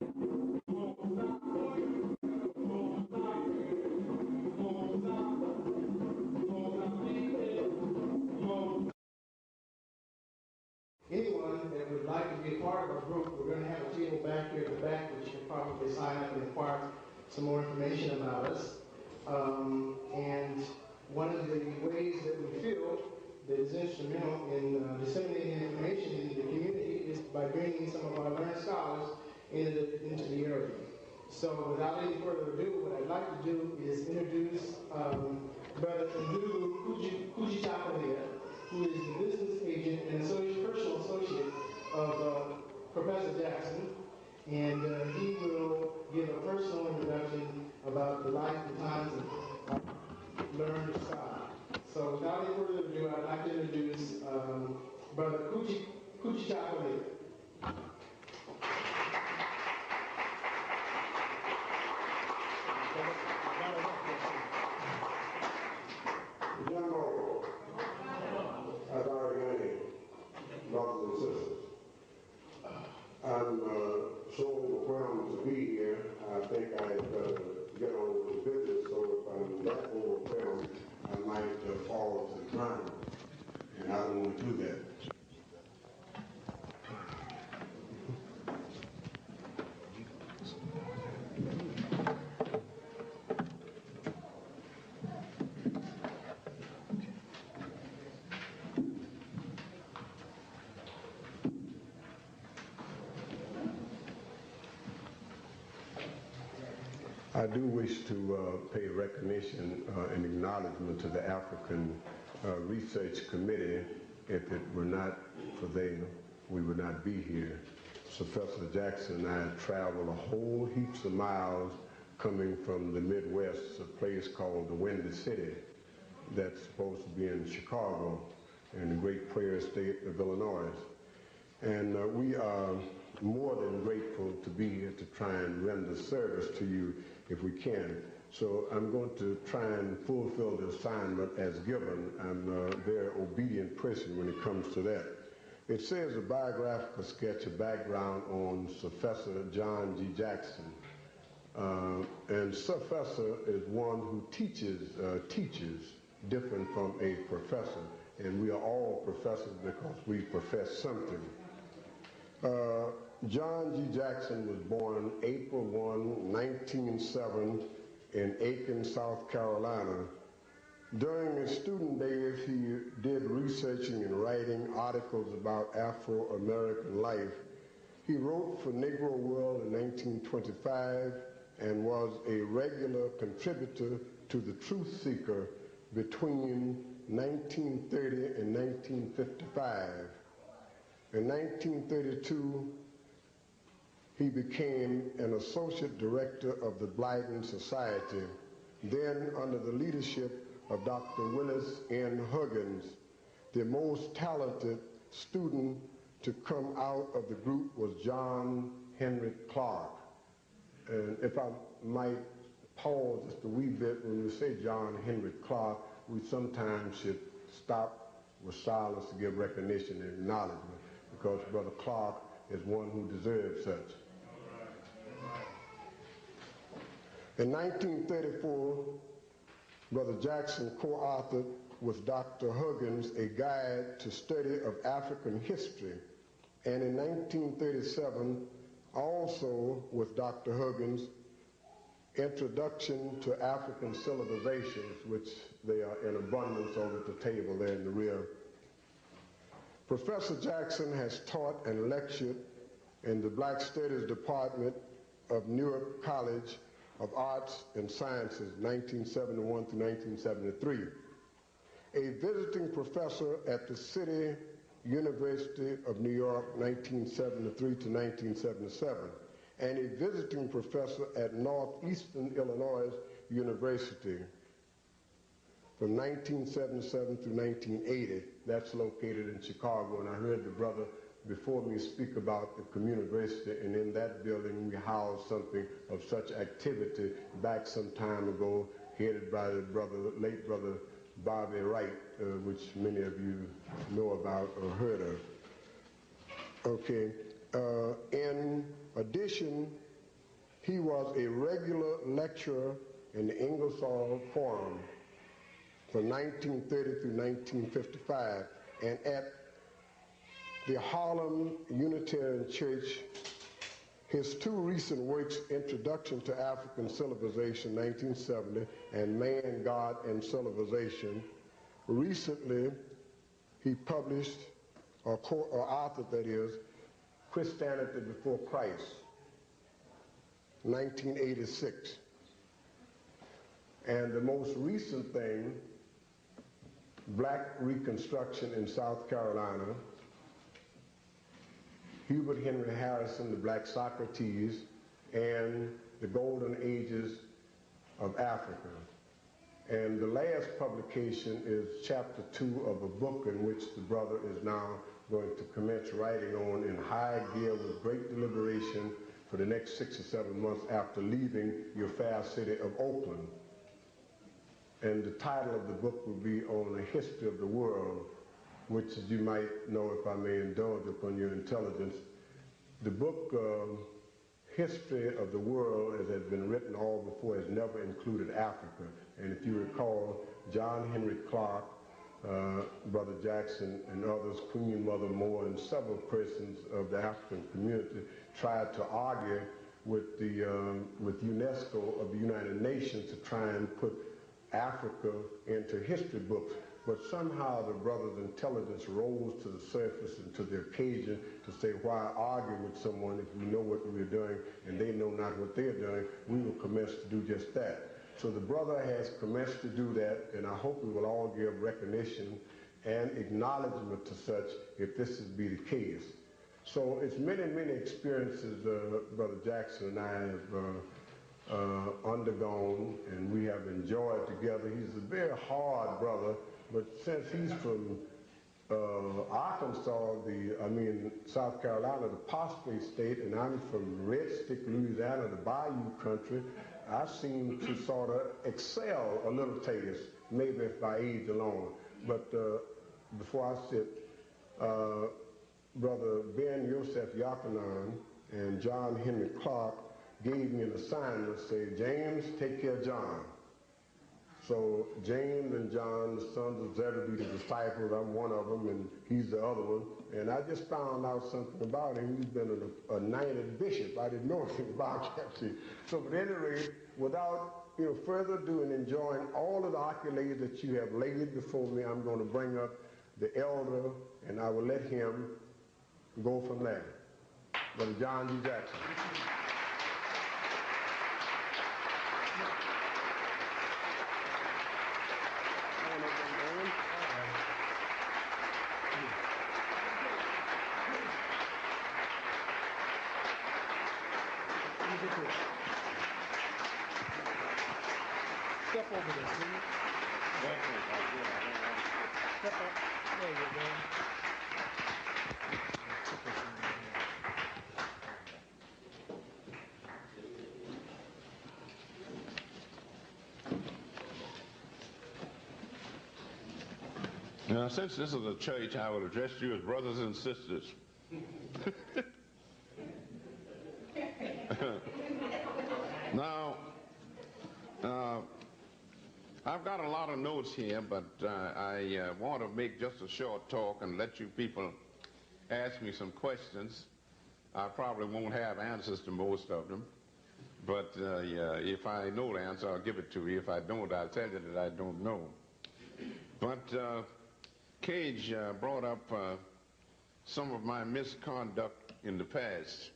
Anyone that would like to be a part of our group, we're going to have a table back here at the back, which you can probably sign up and acquire some more information about us. And one of the ways that we feel that is instrumental in disseminating information into the community is by bringing some of our learned scholars into the area. So without any further ado, what I'd like to do is introduce Brother Ndulu Kujichakalea, who is the business agent and personal associate of Professor Jackson, and he will give a personal introduction about the life and times of learned scholar. So without any further ado, I'd like to introduce Brother Kujichakalea. As our name, brothers and sisters, I'm so overwhelmed to be here. I think I better get on with the business, so if I'm that overwhelmed, I might fall to the ground, and I don't want to do that. I do wish to pay recognition and acknowledgement to the African Research Committee. If it were not for them, we would not be here. So Professor Jackson and I traveled a whole heaps of miles coming from the Midwest, a place called the Windy City that's supposed to be in Chicago in the great prairie state of Illinois. And we are more than grateful to be here to try and render service to you if we can. So I'm going to try and fulfill the assignment as given. I'm a very obedient person when it comes to that. It says a biographical sketch, a background on Professor John G. Jackson. And Professor is one who teaches different from a professor. And we are all professors because we profess something. John G. Jackson was born April 1, 1907 in Aiken, South Carolina. During his student days, he did researching and writing articles about Afro-American life. He wrote for Negro World in 1925 and was a regular contributor to The Truth Seeker between 1930 and 1955. In 1932, he became an associate director of the Blyden Society, then under the leadership of Dr. Willis N. Huggins. The most talented student to come out of the group was John Henry Clark. And if I might pause just a wee bit, when we say John Henry Clark, we sometimes should stop with silence to give recognition and acknowledgement, because Brother Clark is one who deserves such. In 1934, Brother Jackson co-authored with Dr. Huggins a guide to study of African history, and in 1937, also with Dr. Huggins, Introduction to African Civilizations, which they are in abundance over at the table there in the rear. Professor Jackson has taught and lectured in the Black Studies Department of Newark College of Arts and Sciences, 1971 to 1973. A visiting professor at the City University of New York, 1973 to 1977, and a visiting professor at Northeastern Illinois University from 1977 through 1980. That's located in Chicago, and I heard the brother before me speak about the community, and in that building we housed something of such activity back some time ago, headed by the late brother Bobby Wright, which many of you know about or heard of. Okay. In addition He was a regular lecturer in the Ingersoll Forum from 1930 through 1955, and at the Harlem Unitarian Church, his two recent works, Introduction to African Civilization, 1970, and Man, God, and Civilization. Recently, he published, or authored, that is, Christianity Before Christ, 1986. And the most recent thing, Black Reconstruction in South Carolina, Hubert Henry Harrison, the Black Socrates, and the Golden Ages of Africa. And the last publication is chapter 2 of a book in which the brother is now going to commence writing on in high gear with great deliberation for the next 6 or 7 months after leaving your fair city of Oakland. And the title of the book will be On the History of the World, which, as you might know, if I may indulge upon your intelligence, the book History of the World, as has been written all before, has never included Africa. And if you recall, John Henry Clark, Brother Jackson, and others, Queen Mother Moore, and several persons of the African community tried to argue with UNESCO of the United Nations to try and put Africa into history books. But somehow the brother's intelligence rose to the surface and to the occasion to say, why argue with someone if we know what we're doing and they know not what they're doing? We will commence to do just that. So the brother has commenced to do that, and I hope we will all give recognition and acknowledgement to such if this is be the case. So it's many, many experiences Brother Jackson and I have undergone, and we have enjoyed together. He's a very hard brother, but since he's from Arkansas, South Carolina, the phosphate state, and I'm from Red Stick, Louisiana, the Bayou country, I seem to sort of excel a little taste, maybe by age alone. But before I sit, Brother Ben Yosef Yakanan and John Henry Clark gave me an assignment, say, James, take care of John. So James and John, the sons of Zebedee, the disciples, I'm one of them, and he's the other one. And I just found out something about him. He's been a knighted bishop. I didn't know anything about that. So at any rate, without further ado and enjoying all of the accolades that you have laid before me, I'm going to bring up the elder, and I will let him go from there. Brother John G. Jackson. Step over there, please. Step up. There you go. Now, since this is a church, I will address you as brothers and sisters. Now, I've got a lot of notes here, but I want to make just a short talk and let you people ask me some questions. I probably won't have answers to most of them, but if I know the answer, I'll give it to you. If I don't, I'll tell you that I don't know. But Cage brought up some of my misconduct in the past.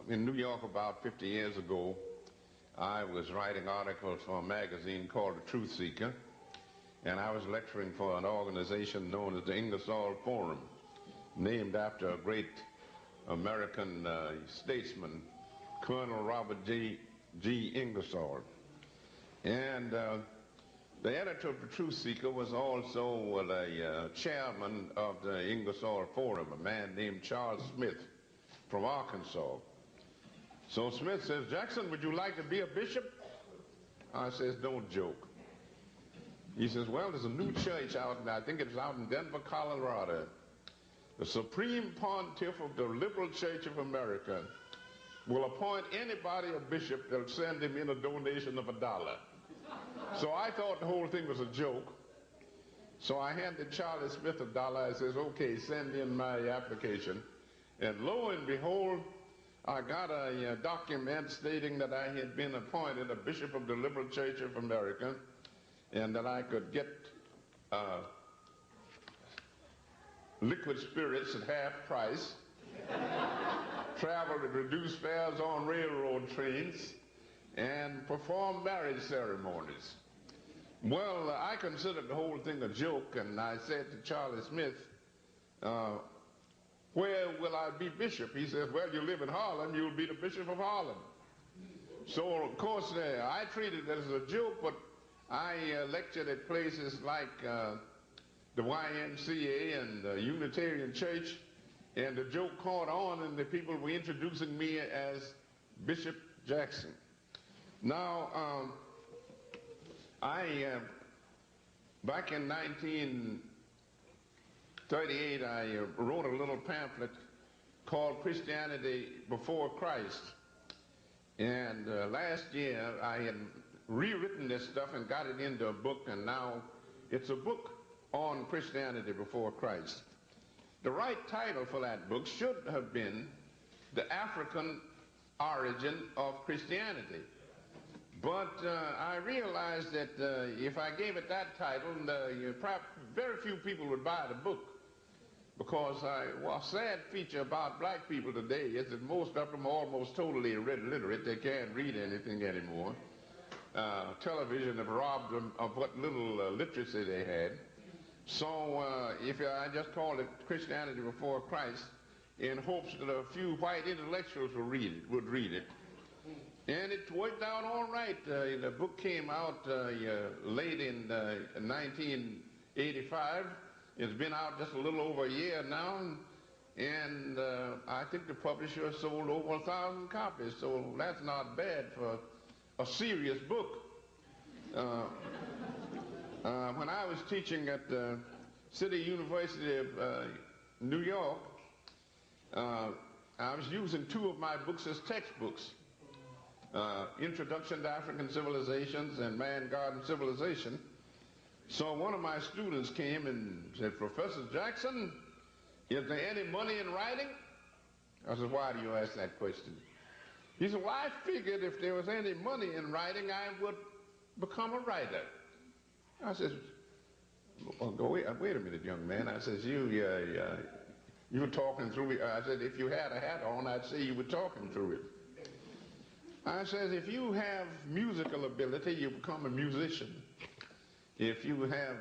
In New York about 50 years ago, I was writing articles for a magazine called The Truth Seeker, and I was lecturing for an organization known as the Ingersoll Forum, named after a great American statesman, Colonel Robert G. Ingersoll. And the editor of The Truth Seeker was also a chairman of the Ingersoll Forum, a man named Charles Smith from Arkansas. So Smith says, Jackson, would you like to be a bishop? I says, don't joke. He says, well, there's a new church out, and I think it's out in Denver, Colorado. The Supreme Pontiff of the Liberal Church of America will appoint anybody a bishop that'll send him in a donation of $1. So I thought the whole thing was a joke. So I handed Charlie Smith $1. I says, okay, send in my application. And lo and behold, I got a document stating that I had been appointed a bishop of the Liberal Church of America, and that I could get liquid spirits at half price, travel at reduced fares on railroad trains, and perform marriage ceremonies. Well, I considered the whole thing a joke, and I said to Charlie Smith, where will I be bishop? He says, well, you live in Harlem, you'll be the bishop of Harlem. So, of course, I treated it as a joke, but I lectured at places like the YMCA and the Unitarian Church, and the joke caught on, and the people were introducing me as Bishop Jackson. Now, back in 1938, I wrote a little pamphlet called Christianity Before Christ. And last year, I had rewritten this stuff and got it into a book, and now it's a book on Christianity Before Christ. The right title for that book should have been The African Origin of Christianity. But I realized that if I gave it that title, very few people would buy the book, because a sad feature about black people today is that most of them are almost totally illiterate. They can't read anything anymore. Television have robbed them of what little literacy they had. So if I just called it Christianity Before Christ, in hopes that a few white intellectuals would read it. And it worked out all right. The book came out late in 1985. It's been out just a little over a year now, and I think the publisher sold over 1,000 copies, so that's not bad for a serious book. When I was teaching at the City University of New York, I was using 2 of my books as textbooks. Introduction to African Civilizations and Man, God, and Civilization. So one of my students came and said, Professor Jackson, is there any money in writing? I said, why do you ask that question? He said, well, I figured if there was any money in writing, I would become a writer. I said, well, wait a minute, young man. I said, you were talking through it. I said, if you had a hat on, I'd say you were talking through it. I says, if you have musical ability, you become a musician. If you have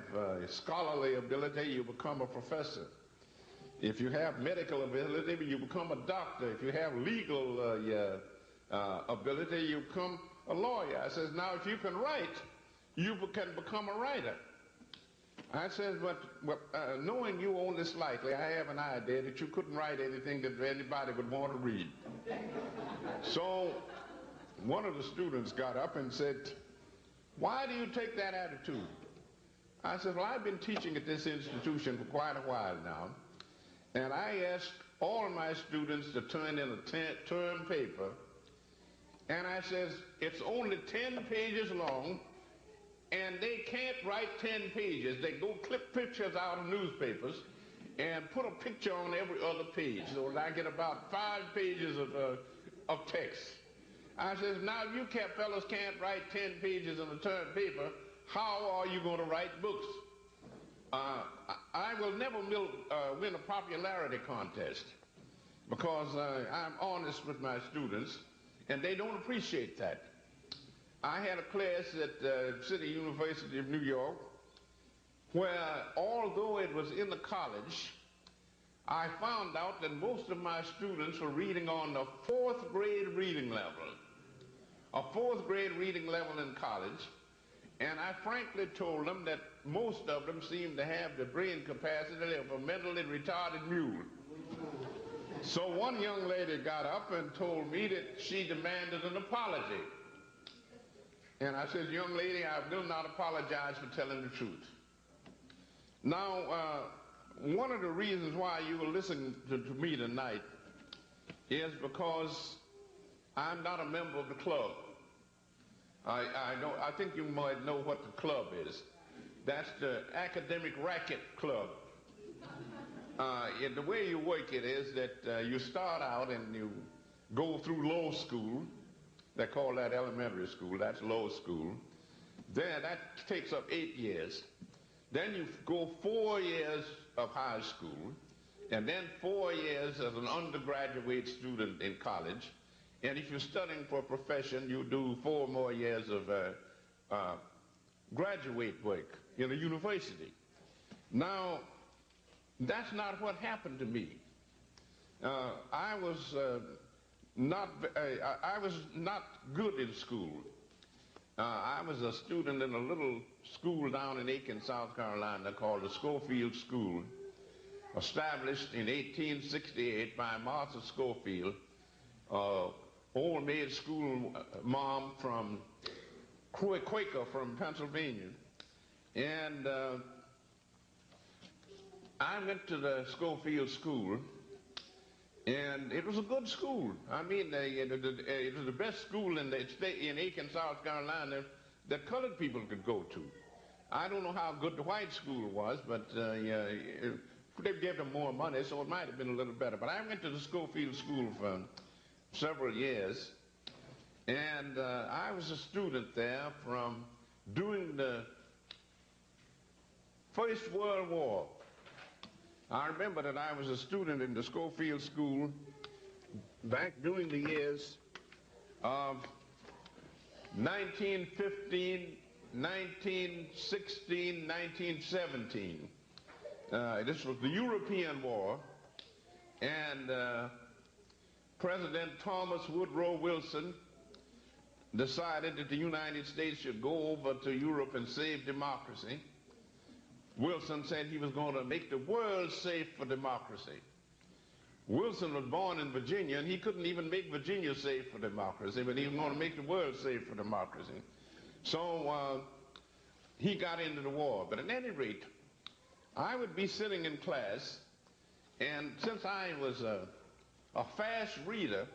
scholarly ability, you become a professor. If you have medical ability, you become a doctor. If you have legal ability, you become a lawyer. I says, now if you can write, you can become a writer. I says, but knowing you only slightly, I have an idea that you couldn't write anything that anybody would want to read. So one of the students got up and said, why do you take that attitude? I said, well, I've been teaching at this institution for quite a while now, and I asked all of my students to turn in a term paper, and I says, it's only 10 pages long, and they can't write 10 pages. They go clip pictures out of newspapers and put a picture on every other page, so that I get about 5 pages of text. I says, now if you fellas can't write 10 pages on a term paper, how are you going to write books? I will never win a popularity contest, because I'm honest with my students, and they don't appreciate that. I had a class at City University of New York where, although it was in the college, I found out that most of my students were reading on the 4th grade reading level. A 4th grade reading level in college, and I frankly told them that most of them seemed to have the brain capacity of a mentally retarded mule. So one young lady got up and told me that she demanded an apology. And I said, young lady, I will not apologize for telling the truth. Now, one of the reasons why you will listen to me tonight is because I'm not a member of the club. I think you might know what the club is. That's the Academic Racket Club. The way you work it is that you start out and you go through low school. They call that elementary school. That's low school. Then that takes up 8 years. Then you go 4 years of high school, and then 4 years as an undergraduate student in college. And if you're studying for a profession, you do 4 more years of graduate work in a university. Now, that's not what happened to me. I was not good in school. I was a student in a little school down in Aiken, South Carolina, called the Schofield School, established in 1868 by Martha Schofield, old maid school mom from Quaker from Pennsylvania. And I went to the Schofield School, and it was a good school. I mean, it was the best school in the state, in Aiken, South Carolina, that colored people could go to. I don't know how good the white school was, but they gave them more money, so it might have been a little better. But I went to the Schofield School for several years, and I was a student there from during the First World War. I remember that I was a student in the Schofield School back during the years of 1915, 1916, 1917. This was the European War, and President Thomas Woodrow Wilson decided that the United States should go over to Europe and save democracy. Wilson said he was going to make the world safe for democracy. Wilson was born in Virginia, and he couldn't even make Virginia safe for democracy, but he was going to make the world safe for democracy. So he got into the war. But at any rate, I would be sitting in class, and since I was a fast reader,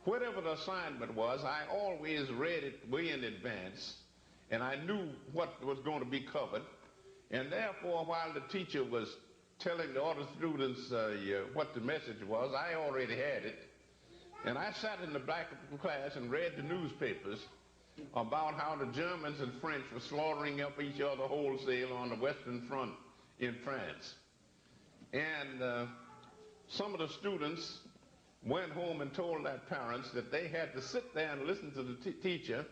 whatever the assignment was, I always read it way in advance, and I knew what was going to be covered. And therefore, while the teacher was telling the other students what the message was, I already had it. And I sat in the back of the class and read the newspapers about how the Germans and French were slaughtering up each other wholesale on the Western Front in France. And some of the students went home and told their parents that they had to sit there and listen to the teacher,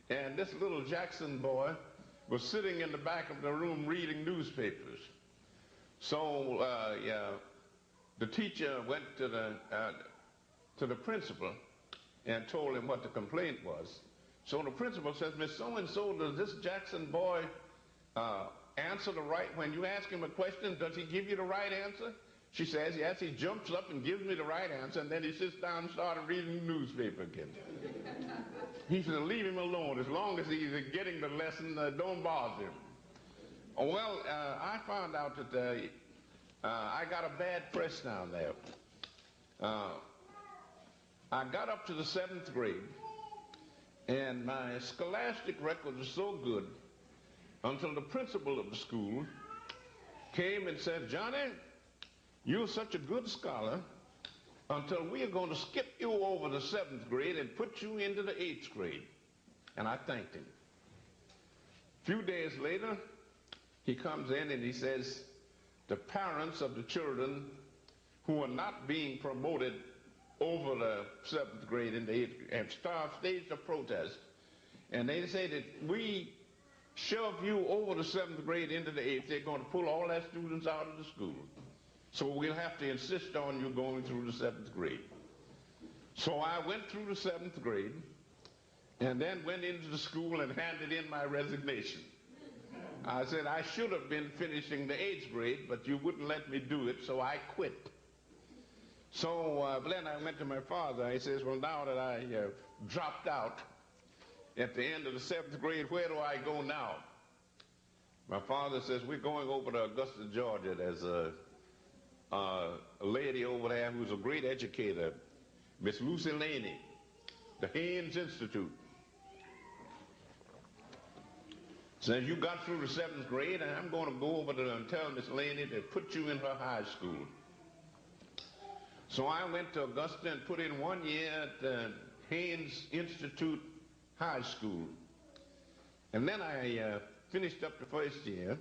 and this little Jackson boy was sitting in the back of the room reading newspapers. So the teacher went to the principal and told him what the complaint was. So the principal says, Miss So-and-so, does this Jackson boy answer the right, when you ask him a question, does he give you the right answer? She says, yes, he jumps up and gives me the right answer, and then he sits down and started reading the newspaper again. He said, leave him alone. As long as he's getting the lesson, don't bother him. Well, I found out that I got a bad press down there. I got up to the 7th grade, and my scholastic record was so good until the principal of the school came and said, Johnny, you're such a good scholar until we are going to skip you over the 7th grade and put you into the 8th grade. And I thanked him. A few days later, he comes in and he says, the parents of the children who are not being promoted over the 7th grade and the 8th grade have staged a protest. And they say that we shove you over the 7th grade into the 8th, they're going to pull all their students out of the school. So we'll have to insist on you going through the 7th grade. So I went through the 7th grade and then went into the school and handed in my resignation. I said I should have been finishing the 8th grade, but you wouldn't let me do it, so I quit. So then I went to my father. He says, well, now that I dropped out at the end of the 7th grade, where do I go now? My father says, we're going over to Augusta, Georgia. There's a lady over there who's a great educator, Miss Lucy Laney, the Haynes Institute. Says you got through the 7th grade, and I'm going to go over there and tell Miss Laney to put you in her high school. So I went to Augusta and put in 1 year at the Haynes Institute High School. And then I finished up the first year,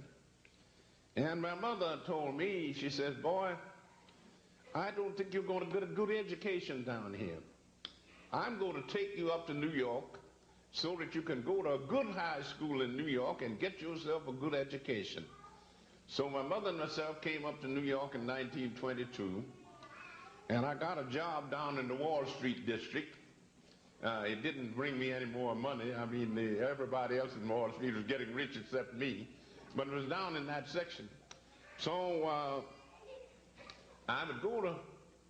and my mother told me, she says, boy, I don't think you're going to get a good education down here. I'm going to take you up to New York so that you can go to a good high school in New York and get yourself a good education. So my mother and myself came up to New York in 1922, and I got a job down in the Wall Street district. It didn't bring me any more money. I mean, everybody else in Wall Street was getting rich except me, but it was down in that section. So I would go to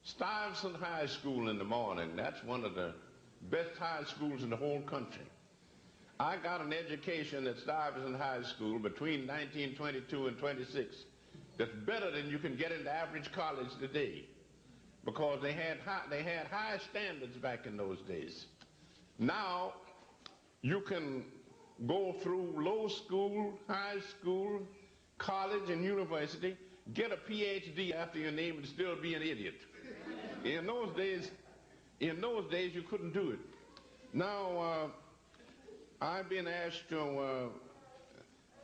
Stuyvesant High School in the morning. That's one of the best high schools in the whole country. I got an education at Stuyvesant High School between 1922 and 26 that's better than you can get in the average college today, because they had high standards back in those days. Now you can go through low school, high school, college, and university, get a PhD after your name, and still be an idiot. In those days you couldn't do it. Now I've been asked to.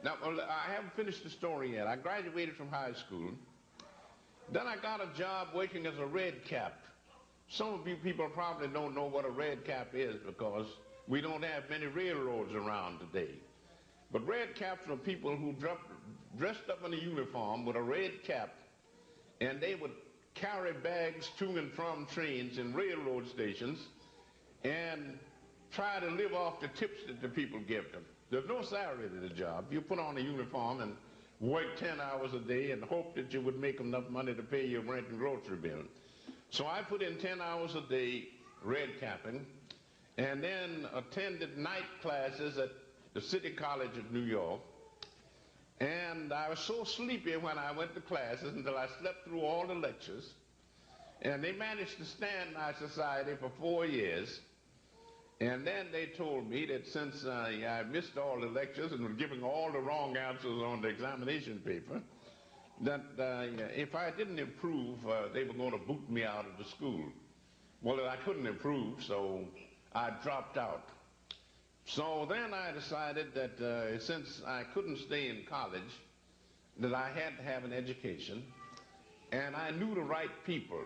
Now I haven't finished the story yet. I graduated from high school. Then I got a job working as a red cap. Some of you people probably don't know what a red cap is, because we don't have many railroads around today. But red caps are people who dressed up in a uniform with a red cap, and they would carry bags to and from trains in railroad stations and try to live off the tips that the people give them. There's no salary to the job. You put on a uniform and work 10 hours a day and hope that you would make enough money to pay your rent and grocery bill. So I put in 10 hours a day red capping, and then attended night classes at the City College of New York. And I was so sleepy when I went to classes until I slept through all the lectures. And they managed to stand my society for 4 years. And then they told me that since I missed all the lectures and was giving all the wrong answers on the examination paper, that if I didn't improve, they were going to boot me out of the school. Well, I couldn't improve, so I dropped out. So then I decided that since I couldn't stay in college, that I had to have an education, and I knew the right people.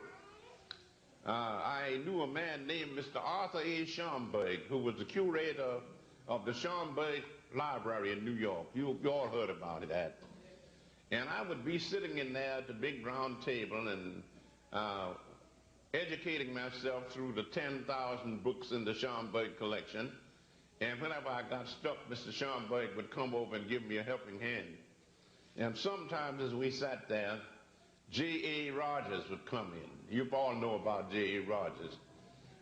I knew a man named Mr. Arthur A. Schomburg, who was the curator of the Schomburg Library in New York. You all heard about that. And I would be sitting in there at the big round table and educating myself through the 10,000 books in the Schomburg collection. And whenever I got stuck, Mr. Schomburg would come over and give me a helping hand. And sometimes as we sat there, J.A. Rogers would come in. You all know about J.A. Rogers.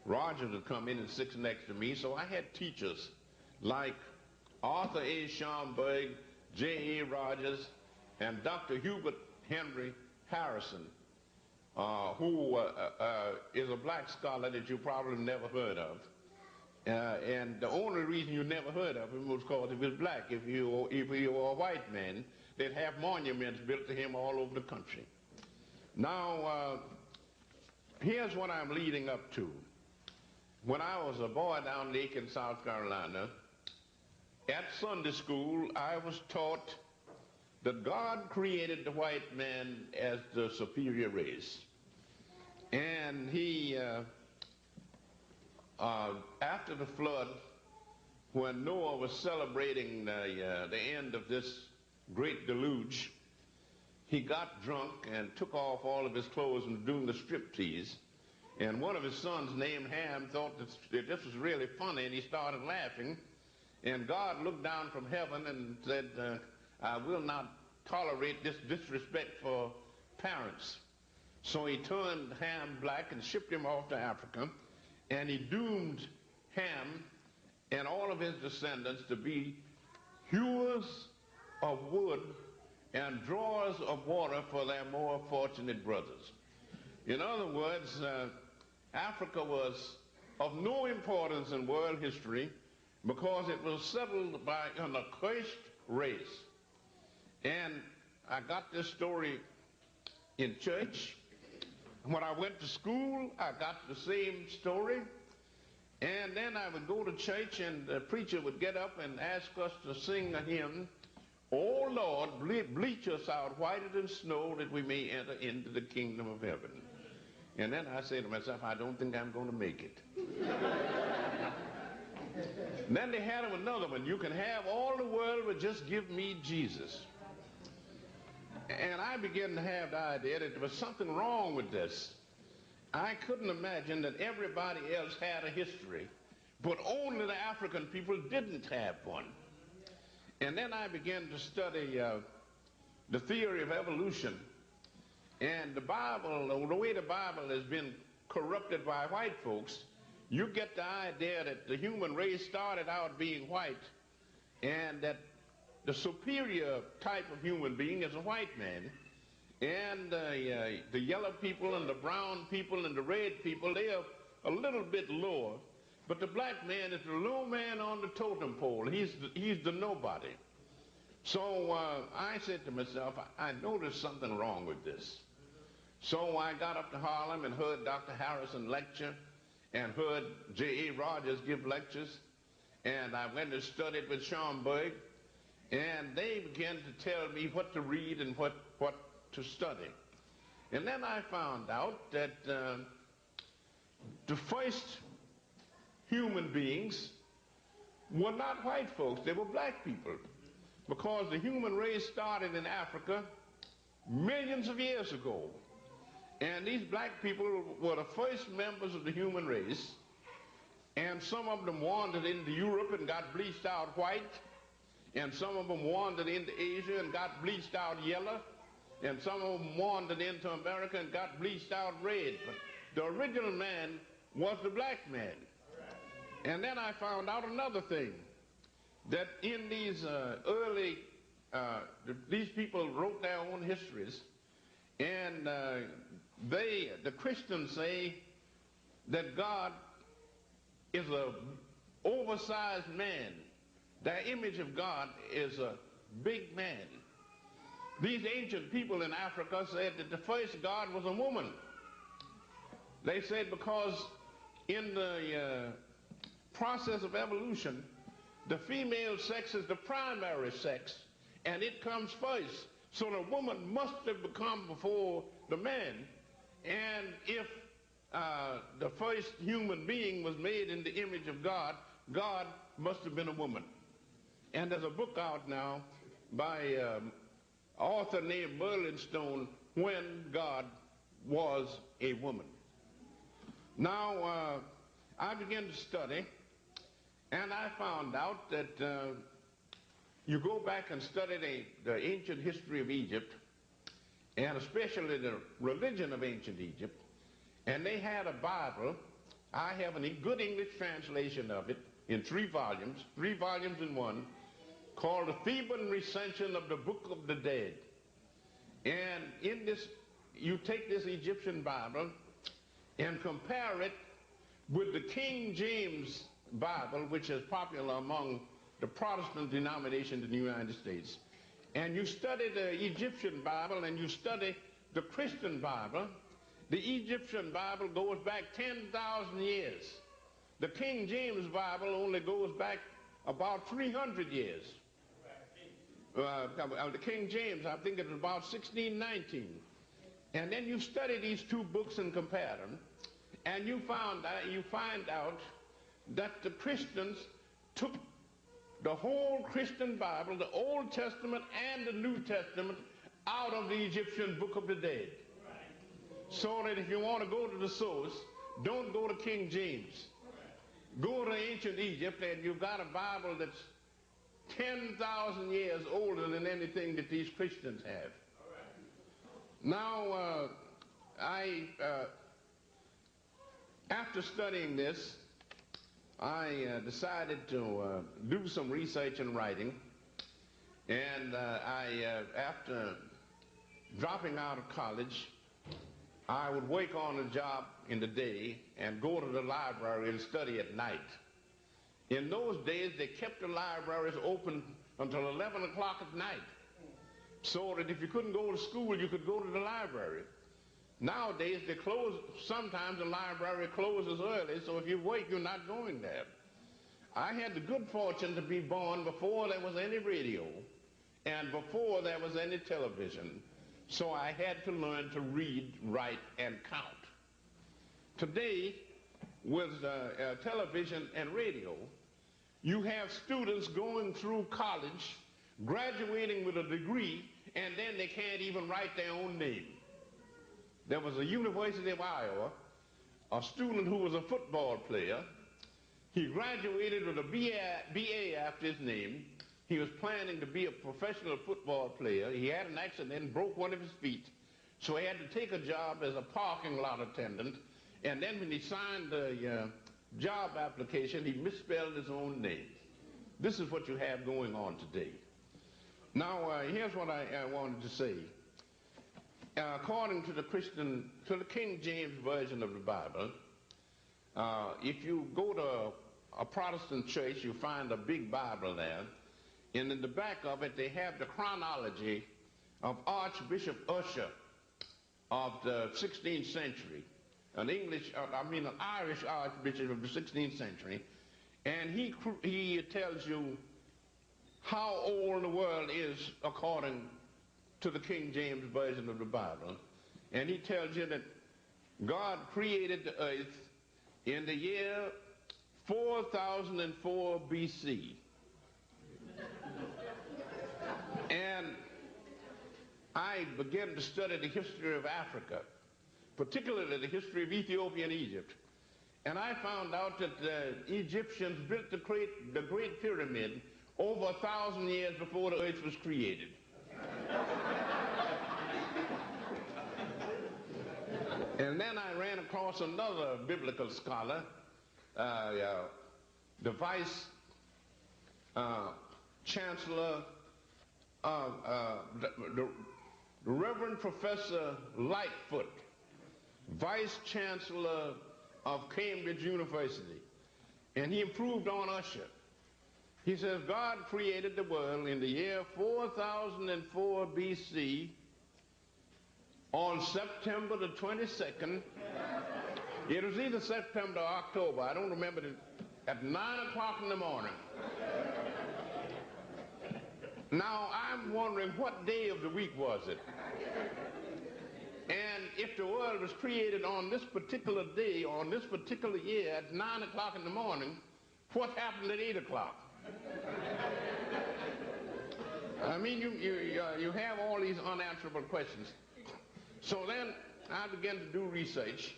Rogers would come in and sit next to me, so I had teachers like Arthur A. Schomburg, J.A. Rogers, and Dr. Hubert Henry Harrison, who is a black scholar that you probably never heard of. And the only reason you never heard of him was because he was black. If you were a white man, they'd have monuments built to him all over the country. Now, here's what I'm leading up to. When I was a boy down in Aiken, South Carolina, at Sunday school, I was taught that God created the white man as the superior race. And he, after the flood, when Noah was celebrating the end of this great deluge, he got drunk and took off all of his clothes and was doing the striptease. And one of his sons, named Ham, thought that this was really funny, and he started laughing. And God looked down from heaven and said, I will not tolerate this disrespect for parents. So he turned Ham black and shipped him off to Africa, and he doomed Ham and all of his descendants to be hewers of wood and drawers of water for their more fortunate brothers. In other words, Africa was of no importance in world history because it was settled by an accursed race. And I got this story in church. When I went to school, I got the same story. And then I would go to church and the preacher would get up and ask us to sing a hymn, "Oh Lord, bleach us out whiter than snow that we may enter into the kingdom of heaven." And then I say to myself, I don't think I'm going to make it. Then they had another one. "You can have all the world, but just give me Jesus." And I began to have the idea that there was something wrong with this. I couldn't imagine that everybody else had a history, but only the African people didn't have one. And then I began to study the theory of evolution. And the Bible, the way the Bible has been corrupted by white folks, you get the idea that the human race started out being white and that the superior type of human being is a white man. And the yellow people and the brown people and the red people, they are a little bit lower. But the black man is the low man on the totem pole. He's the nobody. So I said to myself, I know there's something wrong with this. So I got up to Harlem and heard Dr. Harrison lecture and heard J.A. Rogers give lectures. And I went and studied with Schomburg. And they began to tell me what to read and what to study. And then I found out that the first human beings were not white folks, they were black people. Because the human race started in Africa millions of years ago. And these black people were the first members of the human race. And some of them wandered into Europe and got bleached out white. And some of them wandered into Asia and got bleached out yellow. And some of them wandered into America and got bleached out red. But the original man was the black man. And then I found out another thing, that in these these people wrote their own histories, and the Christians say that God is a oversized man. Their image of God is a big man. These ancient people in Africa said that the first God was a woman. They said because in the process of evolution, the female sex is the primary sex, and it comes first. So the woman must have become before the man. And if the first human being was made in the image of God, God must have been a woman. And there's a book out now by an author named Burlingstone, When God Was a Woman. Now, I began to study, and I found out that you go back and study the ancient history of Egypt, and especially the religion of ancient Egypt, and they had a Bible. I have a good English translation of it in 3 volumes in one, called the Theban Recension of the Book of the Dead. And in this, you take this Egyptian Bible and compare it with the King James Bible, which is popular among the Protestant denominations in the United States. And you study the Egyptian Bible and you study the Christian Bible. The Egyptian Bible goes back 10,000 years. The King James Bible only goes back about 300 years. The King James, I think it was about 1619. And then you study these 2 books and compare them, and you find out that the Christians took the whole Christian Bible, the Old Testament and the New Testament, out of the Egyptian Book of the Dead. So that if you want to go to the source, don't go to King James. Go to ancient Egypt, and you've got a Bible that's 10,000 years older than anything that these Christians have. Now, after studying this, I decided to do some research and writing, and after dropping out of college I would wake on the job in the day and go to the library and study at night. In those days, they kept the libraries open until 11 o'clock at night, so that if you couldn't go to school, you could go to the library. Nowadays, they close, sometimes the library closes early, so if you wake, you're not going there. I had the good fortune to be born before there was any radio and before there was any television, so I had to learn to read, write, and count. Today, with television and radio, you have students going through college, graduating with a degree, and then they can't even write their own name. There was a University of Iowa, a student who was a football player. He graduated with a BA after his name. He was planning to be a professional football player. He had an accident and broke one of his feet, so he had to take a job as a parking lot attendant, and then when he signed the job application, he misspelled his own name. This is what you have going on today. Now, here's what I wanted to say. According to the King James Version of the Bible, if you go to a Protestant church, you find a big Bible there, and in the back of it, they have the chronology of Archbishop Usher of the 16th century, an Irish Archbishop of the 16th century, and he tells you how old the world is according to the King James Version of the Bible. And he tells you that God created the earth in the year 4004 BC. And I began to study the history of Africa, particularly the history of Ethiopia and Egypt. And I found out that the Egyptians built the Great Pyramid over 1,000 years before the earth was created. And then I ran across another biblical scholar, the vice chancellor, the Reverend Professor Lightfoot, vice chancellor of Cambridge University, and he improved on Usher. He says God created the world in the year 4004 BC on September the 22nd. It was either September or October, I don't remember, at 9 o'clock in the morning. Now, I'm wondering what day of the week was it? And if the world was created on this particular day, on this particular year, at 9 o'clock in the morning, what happened at 8 o'clock? I mean, you have all these unanswerable questions. So then I began to do research,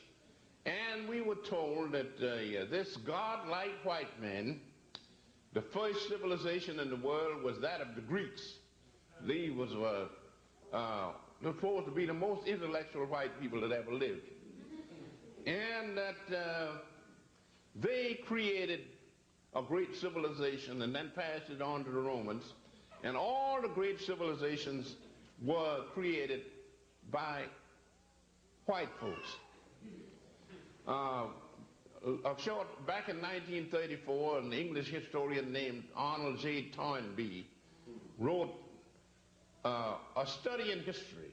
and we were told that this godlike white man, the first civilization in the world was that of the Greeks. They was supposed to be the most intellectual white people that ever lived. And that they created a great civilization and then passed it on to the Romans. And all the great civilizations were created by white folks. Back in 1934, an English historian named Arnold J. Toynbee wrote a study in history,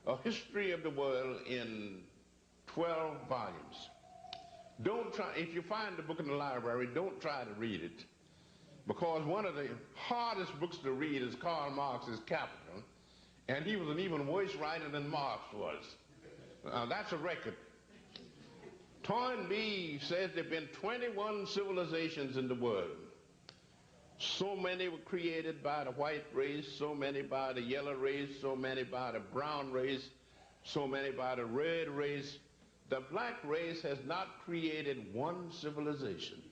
a history of the world in 12 volumes. Don't try, if you find the book in the library, don't try to read it, because one of the hardest books to read is Karl Marx's Capital, and he was an even worse writer than Marx was. That's a record. Toynbee says there have been 21 civilizations in the world. So many were created by the white race, so many by the yellow race, so many by the brown race, so many by the red race. The black race has not created one civilization.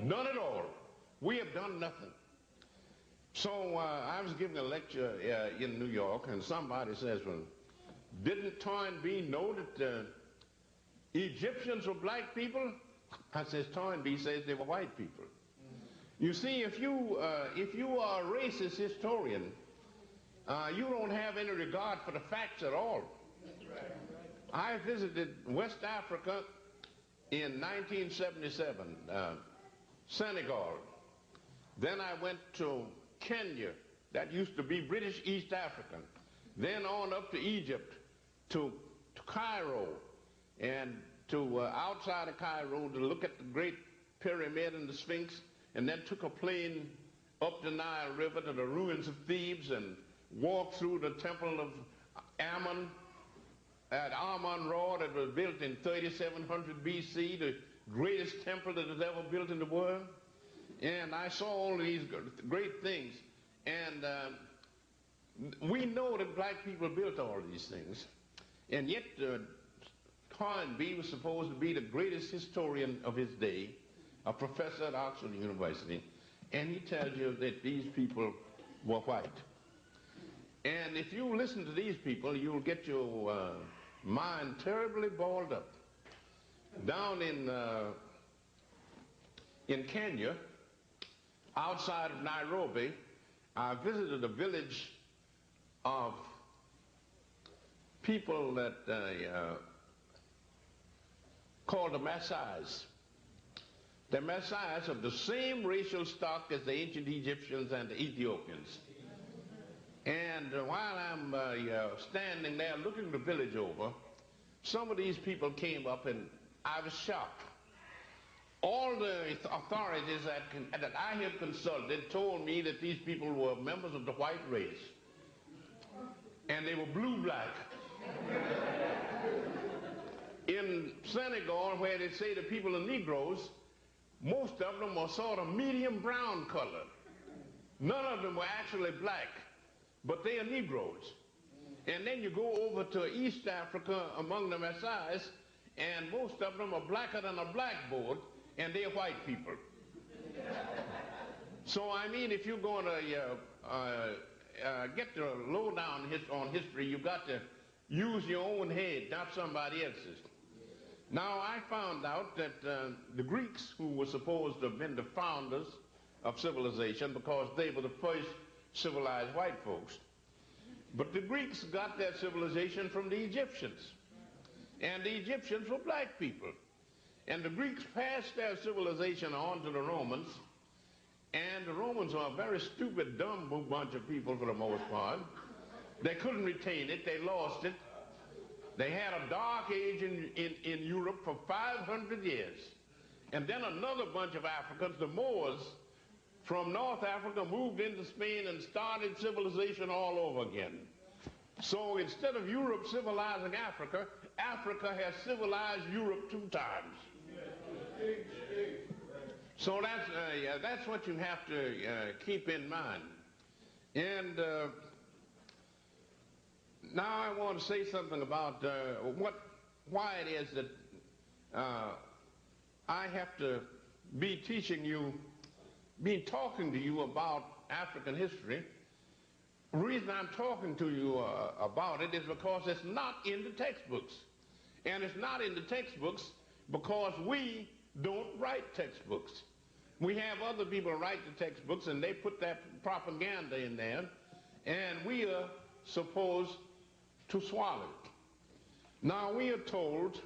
None at all. We have done nothing. So I was giving a lecture in New York, and somebody says, well, didn't Toynbee know that Egyptians were black people? I says, Toynbee says they were white people. You see, if you are a racist historian, you don't have any regard for the facts at all. I visited West Africa in 1977, Senegal. Then I went to Kenya, that used to be British East Africa. Then on up to Egypt, to Cairo, and to outside of Cairo to look at the Great Pyramid and the Sphinx, and then took a plane up the Nile River to the ruins of Thebes and walked through the temple of Ammon at Amun-Ra that was built in 3700 BC, the greatest temple that was ever built in the world. And I saw all these great things. And we know that black people built all these things. And yet Hornby was supposed to be the greatest historian of his day, a professor at Oxford University. And he tells you that these people were white. And if you listen to these people, you'll get your mind terribly balled up. Down in Kenya, outside of Nairobi, I visited a village of people that called the Maasais. The Maasais of the same racial stock as the ancient Egyptians and the Ethiopians. And while I'm standing there looking the village over, some of these people came up and I was shocked. All the authorities that I had consulted told me that these people were members of the white race. And they were blue-black. In Senegal, where they say the people are Negroes, most of them are sort of medium brown color. None of them were actually black, but they are Negroes. And then you go over to East Africa among the Maasais, and most of them are blacker than a blackboard, and they're white people. So, I mean, if you're going to get the lowdown on history, you've got to use your own head, not somebody else's. Now, I found out that the Greeks, who were supposed to have been the founders of civilization because they were the first civilized white folks, but the Greeks got their civilization from the Egyptians. And the Egyptians were black people. And the Greeks passed their civilization on to the Romans, and the Romans were a very stupid, dumb bunch of people for the most part. They couldn't retain it, they lost it. They had a dark age in Europe for 500 years. And then another bunch of Africans, the Moors, from North Africa moved into Spain and started civilization all over again. So instead of Europe civilizing Africa, Africa has civilized Europe 2 times. So that's what you have to keep in mind. And now I want to say something about why it is that I have to be talking to you about African history. The reason I'm talking to you about it is because it's not in the textbooks. And it's not in the textbooks because we don't write textbooks. We have other people write the textbooks and they put that propaganda in there, and we are supposed to swallow it. Now, we are told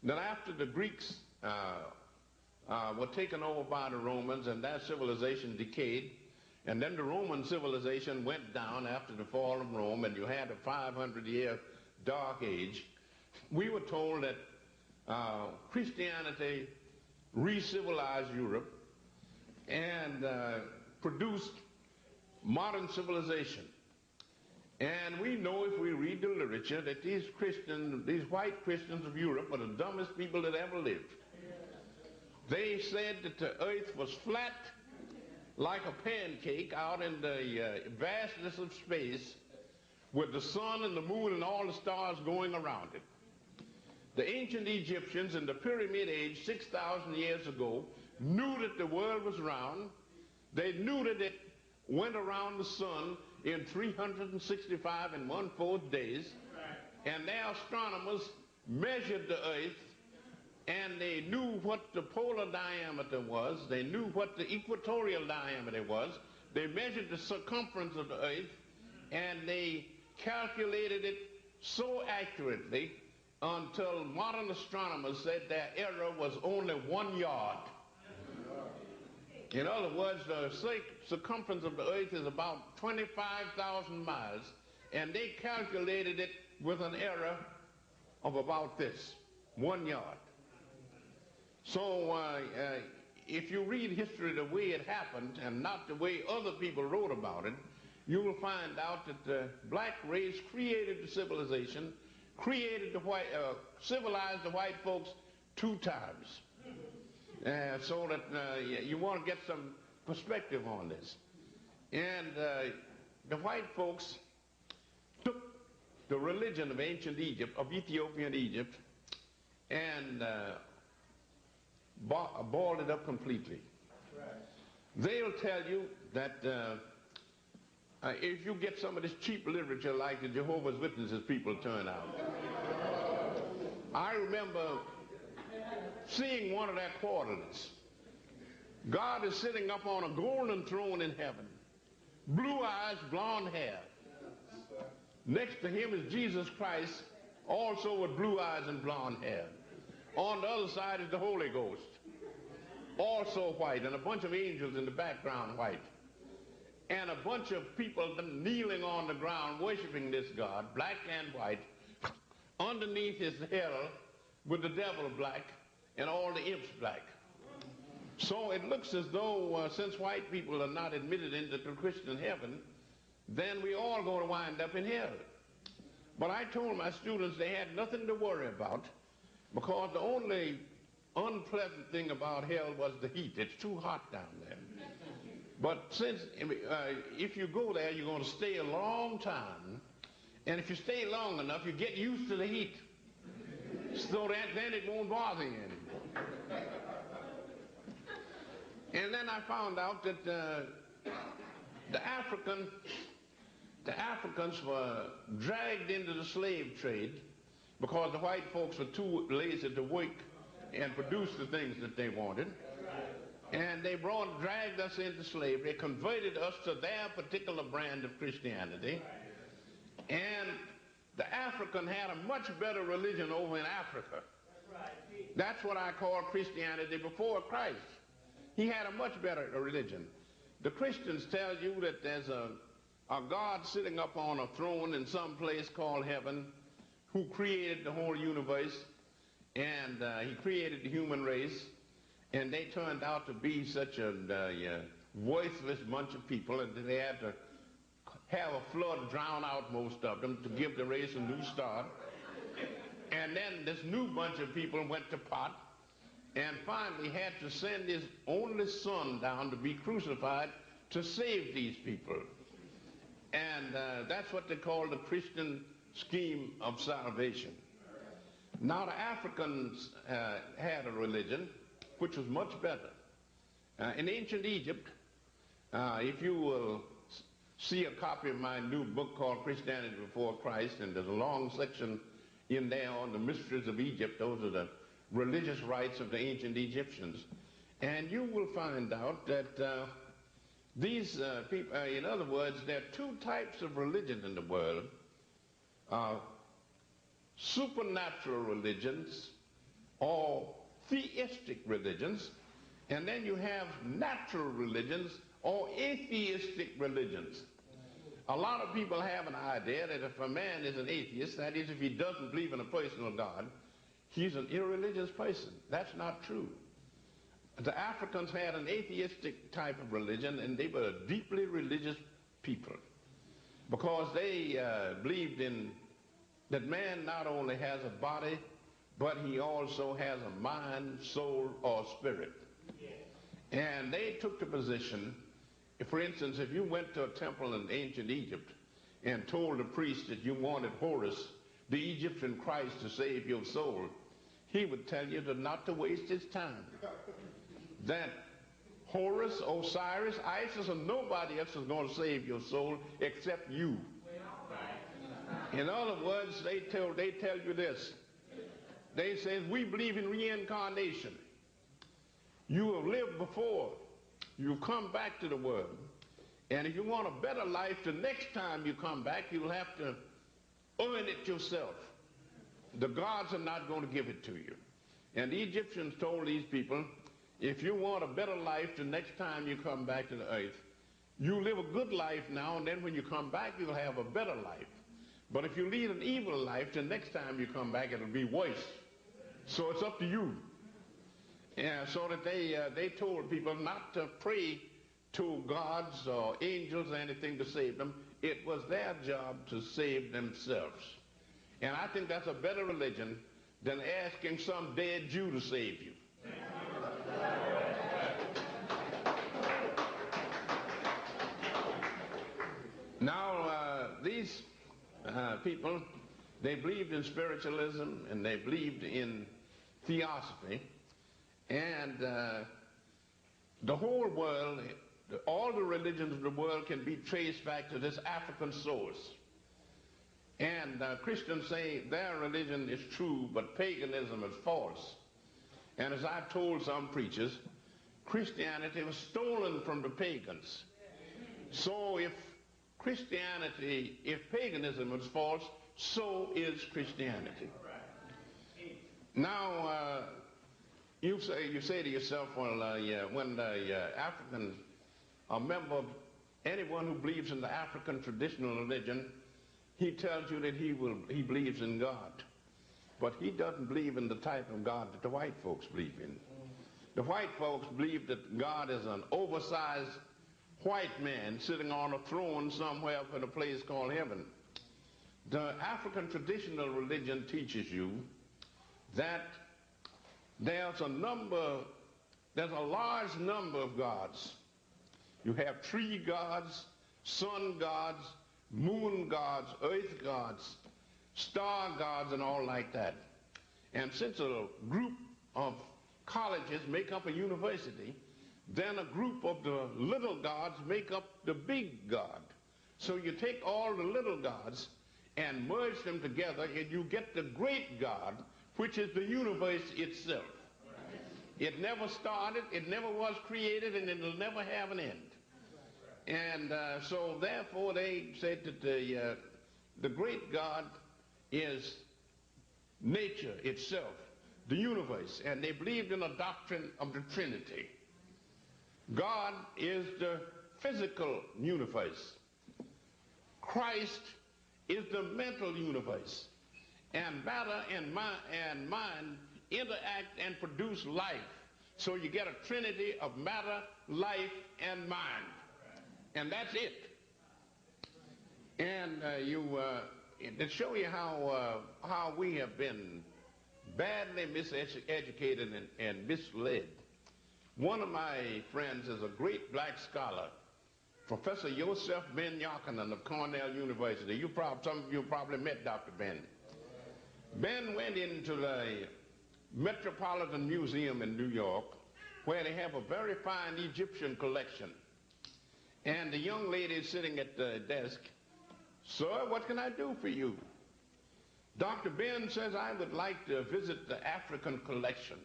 that after the Greeks were taken over by the Romans and their civilization decayed, and then the Roman civilization went down after the fall of Rome, and you had a 500-year dark age, we were told that Christianity re-civilized Europe and produced modern civilization. And we know, if we read the literature, that these white Christians of Europe are the dumbest people that ever lived. They said that the earth was flat like a pancake out in the vastness of space, with the sun and the moon and all the stars going around it. The ancient Egyptians in the Pyramid Age 6,000 years ago knew that the world was round. They knew that it went around the sun in 365 and 1/4 days. And their astronomers measured the earth, and they knew what the polar diameter was. They knew what the equatorial diameter was. They measured the circumference of the earth, and they calculated it so accurately until modern astronomers said their error was only 1 yard. In other words, the circumference of the earth is about 25,000 miles, and they calculated it with an error of about this, 1 yard. So if you read history the way it happened and not the way other people wrote about it, you will find out that the black race created the civilization, civilized the white folks 2 times. So that you want to get some perspective on this. And the white folks took the religion of ancient Egypt, of Ethiopian Egypt, and boiled it up completely. They'll tell you that if you get some of this cheap literature like the Jehovah's Witnesses people turn out. I remember seeing one of their quarterlies. God is sitting up on a golden throne in heaven. Blue eyes, blonde hair. Next to him is Jesus Christ, also with blue eyes and blonde hair. On the other side is the Holy Ghost, also white, and a bunch of angels in the background white. And a bunch of people kneeling on the ground worshiping this God, black and white. Underneath is hell with the devil black and all the imps black. So it looks as though since white people are not admitted into the Christian heaven, then we all going to wind up in hell. But I told my students they had nothing to worry about, because the only unpleasant thing about hell was the heat. It's too hot down there. But since if you go there, you're going to stay a long time, and if you stay long enough, you get used to the heat, so that then it won't bother you anymore. And then I found out that the Africans were dragged into the slave trade because the white folks were too lazy to work and produce the things that they wanted. And they dragged us into slavery, converted us to their particular brand of Christianity. And the African had a much better religion over in Africa. That's what I call Christianity before Christ. He had a much better religion. The Christians tell you that there's a God sitting up on a throne in some place called heaven who created the whole universe, and he created the human race, and they turned out to be such a worthless bunch of people, and they had to have a flood drown out most of them to give the race a new start. And then this new bunch of people went to pot and finally had to send his only son down to be crucified to save these people. And that's what they call the Christian scheme of salvation. Now the Africans had a religion which was much better. In ancient Egypt, if you will see a copy of my new book called Christianity Before Christ, and there's a long section in there on the mysteries of Egypt. Those are the religious rites of the ancient Egyptians. And you will find out that these people, in other words, there are 2 types of religion in the world. Supernatural religions or theistic religions, and then you have natural religions or atheistic religions. A lot of people have an idea that if a man is an atheist, that is, if he doesn't believe in a personal God, he's an irreligious person. That's not true. The Africans had an atheistic type of religion, and they were deeply religious people, because they believed in that man not only has a body, but he also has a mind, soul, or spirit. And they took the position, for instance, if you went to a temple in ancient Egypt and told the priest that you wanted Horus, the Egyptian Christ, to save your soul, he would tell you not to waste his time. That Horus, Osiris, Isis, and nobody else is going to save your soul except you. In other words, they tell you this. They say, we believe in reincarnation. You have lived before. You've come back to the world. And if you want a better life, the next time you come back, you'll have to earn it yourself. the gods are not going to give it to you. And the Egyptians told these people, if you want a better life the next time you come back to the earth, you live a good life now, and then when you come back, you'll have a better life. But if you lead an evil life, the next time you come back, it'll be worse. So it's up to you. Yeah, so that they told people not to pray to gods or angels or anything to save them. It was their job to save themselves. And I think that's a better religion than asking some dead Jew to save you. Now, these people, they believed in spiritualism and they believed in theosophy, and the whole world, all the religions of the world can be traced back to this African source. And Christians say their religion is true, but paganism is false. And as I've told some preachers, Christianity was stolen from the pagans. So if paganism is false, so is Christianity. Now, you say to yourself, well, when the Africans, a member of anyone who believes in the African traditional religion, he tells you that he believes in God. But he doesn't believe in the type of God that the white folks believe in. The white folks believe that God is an oversized white man sitting on a throne somewhere up in a place called heaven. The African traditional religion teaches you that there's a large number of gods. You have tree gods, sun gods, moon gods, earth gods, star gods, and all like that. And since a group of colleges make up a university, then a group of the little gods make up the big God. So you take all the little gods and merge them together, and you get the great God, which is the universe itself. It never started, it never was created, and it'll never have an end. And so therefore they said that the great God is nature itself, the universe, and they believed in a doctrine of the Trinity. God is the physical universe. Christ is the mental universe. And matter and mind interact and produce life. So you get a trinity of matter, life, and mind. And that's it. And to show you how we have been badly miseducated and misled, one of my friends is a great black scholar, Professor Yosef Ben Yochanan of Cornell University. Some of you probably met Dr. Ben. Ben went into the Metropolitan Museum in New York, where they have a very fine Egyptian collection. And the young lady is sitting at the desk. Sir, what can I do for you? Dr. Ben says, I would like to visit the African collection.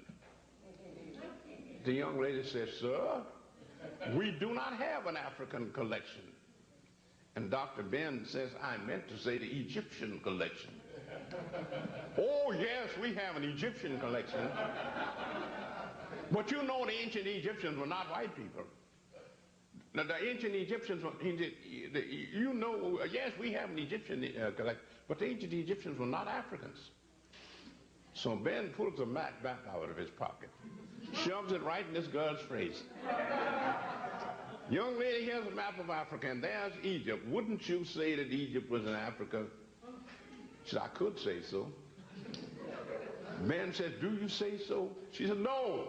The young lady says, sir, we do not have an African collection. And Dr. Ben says, I meant to say the Egyptian collection. Oh, yes, we have an Egyptian collection. But you know the ancient Egyptians were not white people. Now, the ancient Egyptians, you know, yes, we have an Egyptian collection, but the ancient Egyptians were not Africans. So Ben pulls a map back out of his pocket, shoves it right in this girl's face. Young lady, here's a map of Africa, and there's Egypt. Wouldn't you say that Egypt was in Africa? She said, I could say so. Ben says, do you say so? She said, no.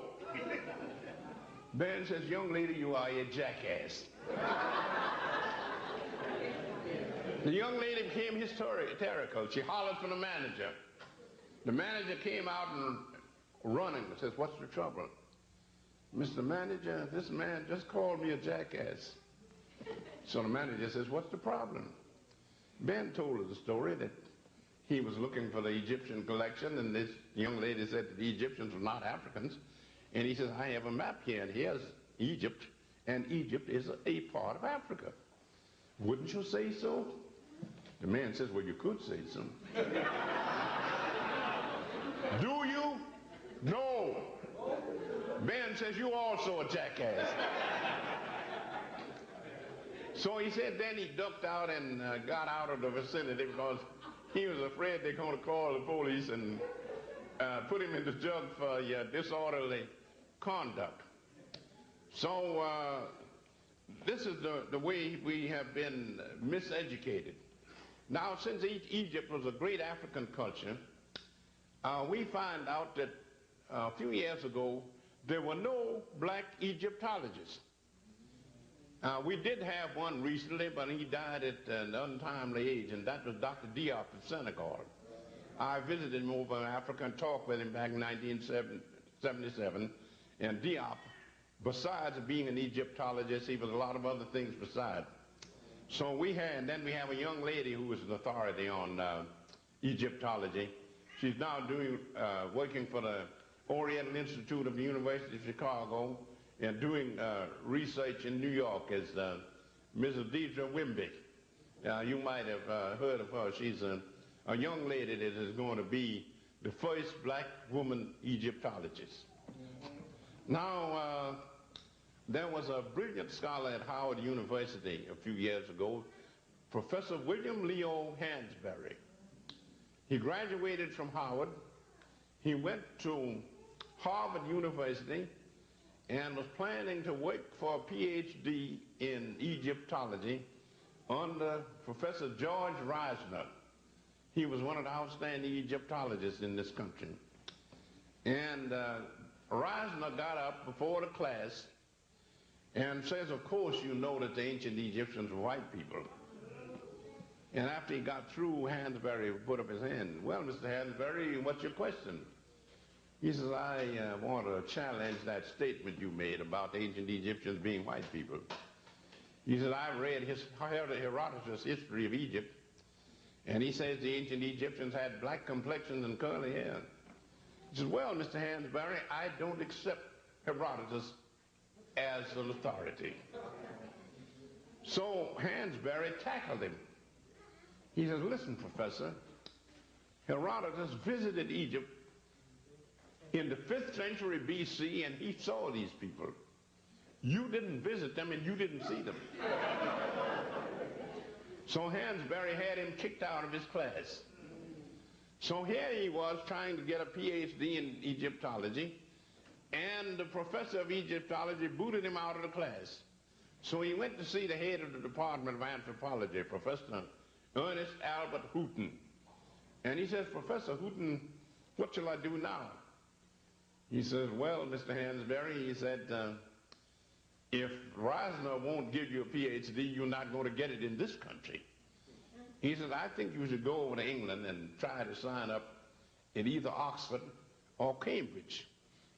Ben says, young lady, you are a jackass. The young lady became hysterical. She hollered for the manager. The manager came out and running and says, what's the trouble? Mr. Manager, this man just called me a jackass. So the manager says, what's the problem? Ben told her the story that he was looking for the Egyptian collection, and this young lady said that the Egyptians were not Africans. And he says, I have a map here, and here's Egypt, and Egypt is a part of Africa. Wouldn't you say so? The man says, well, you could say so. Ben says, "You also a jackass." So he said then he ducked out and got out of the vicinity because he was afraid they're going to call the police and put him in the jug for disorderly conduct. So this is the way we have been miseducated. Now, since Egypt was a great African culture, we find out that a few years ago there were no black Egyptologists. We did have one recently, but he died at an untimely age, and that was Dr. Diop of Senegal. I visited him over in Africa and talked with him back in 1977, and Diop, besides being an Egyptologist, he was a lot of other things besides. So then we have a young lady who is an authority on Egyptology. She's now working for the Oriental Institute of the University of Chicago and doing research in New York as Mrs. Deidre Wimby. You might have heard of her. She's a young lady that is going to be the first black woman Egyptologist. Now, there was a brilliant scholar at Howard University a few years ago, Professor William Leo Hansberry. He graduated from Howard. He went to Harvard University and was planning to work for a PhD in Egyptology under Professor George Reisner. He was one of the outstanding Egyptologists in this country. And Reisner got up before the class and says, "Of course you know that the ancient Egyptians were white people." And after he got through, Hansberry put up his hand. "Well, Mr. Hansberry, what's your question?" He says, "I want to challenge that statement you made about the ancient Egyptians being white people." He says, "I've read Herodotus' history of Egypt, and he says the ancient Egyptians had black complexions and curly hair." He says, "Well, Mr. Hansberry, I don't accept Herodotus as an authority." So Hansberry tackled him. He says, "Listen, Professor, Herodotus visited Egypt in the 5th century BC, and he saw these people. You didn't visit them, and you didn't see them." So Hansberry had him kicked out of his class. So here he was trying to get a PhD in Egyptology, and the professor of Egyptology booted him out of the class. So he went to see the head of the Department of Anthropology, Professor Ernest Albert Hooton. And he says, "Professor Hooton, what shall I do now?" He says, "Well, Mr. Hansberry," he said, "if Reisner won't give you a PhD, you're not going to get it in this country." He said, "I think you should go over to England and try to sign up in either Oxford or Cambridge."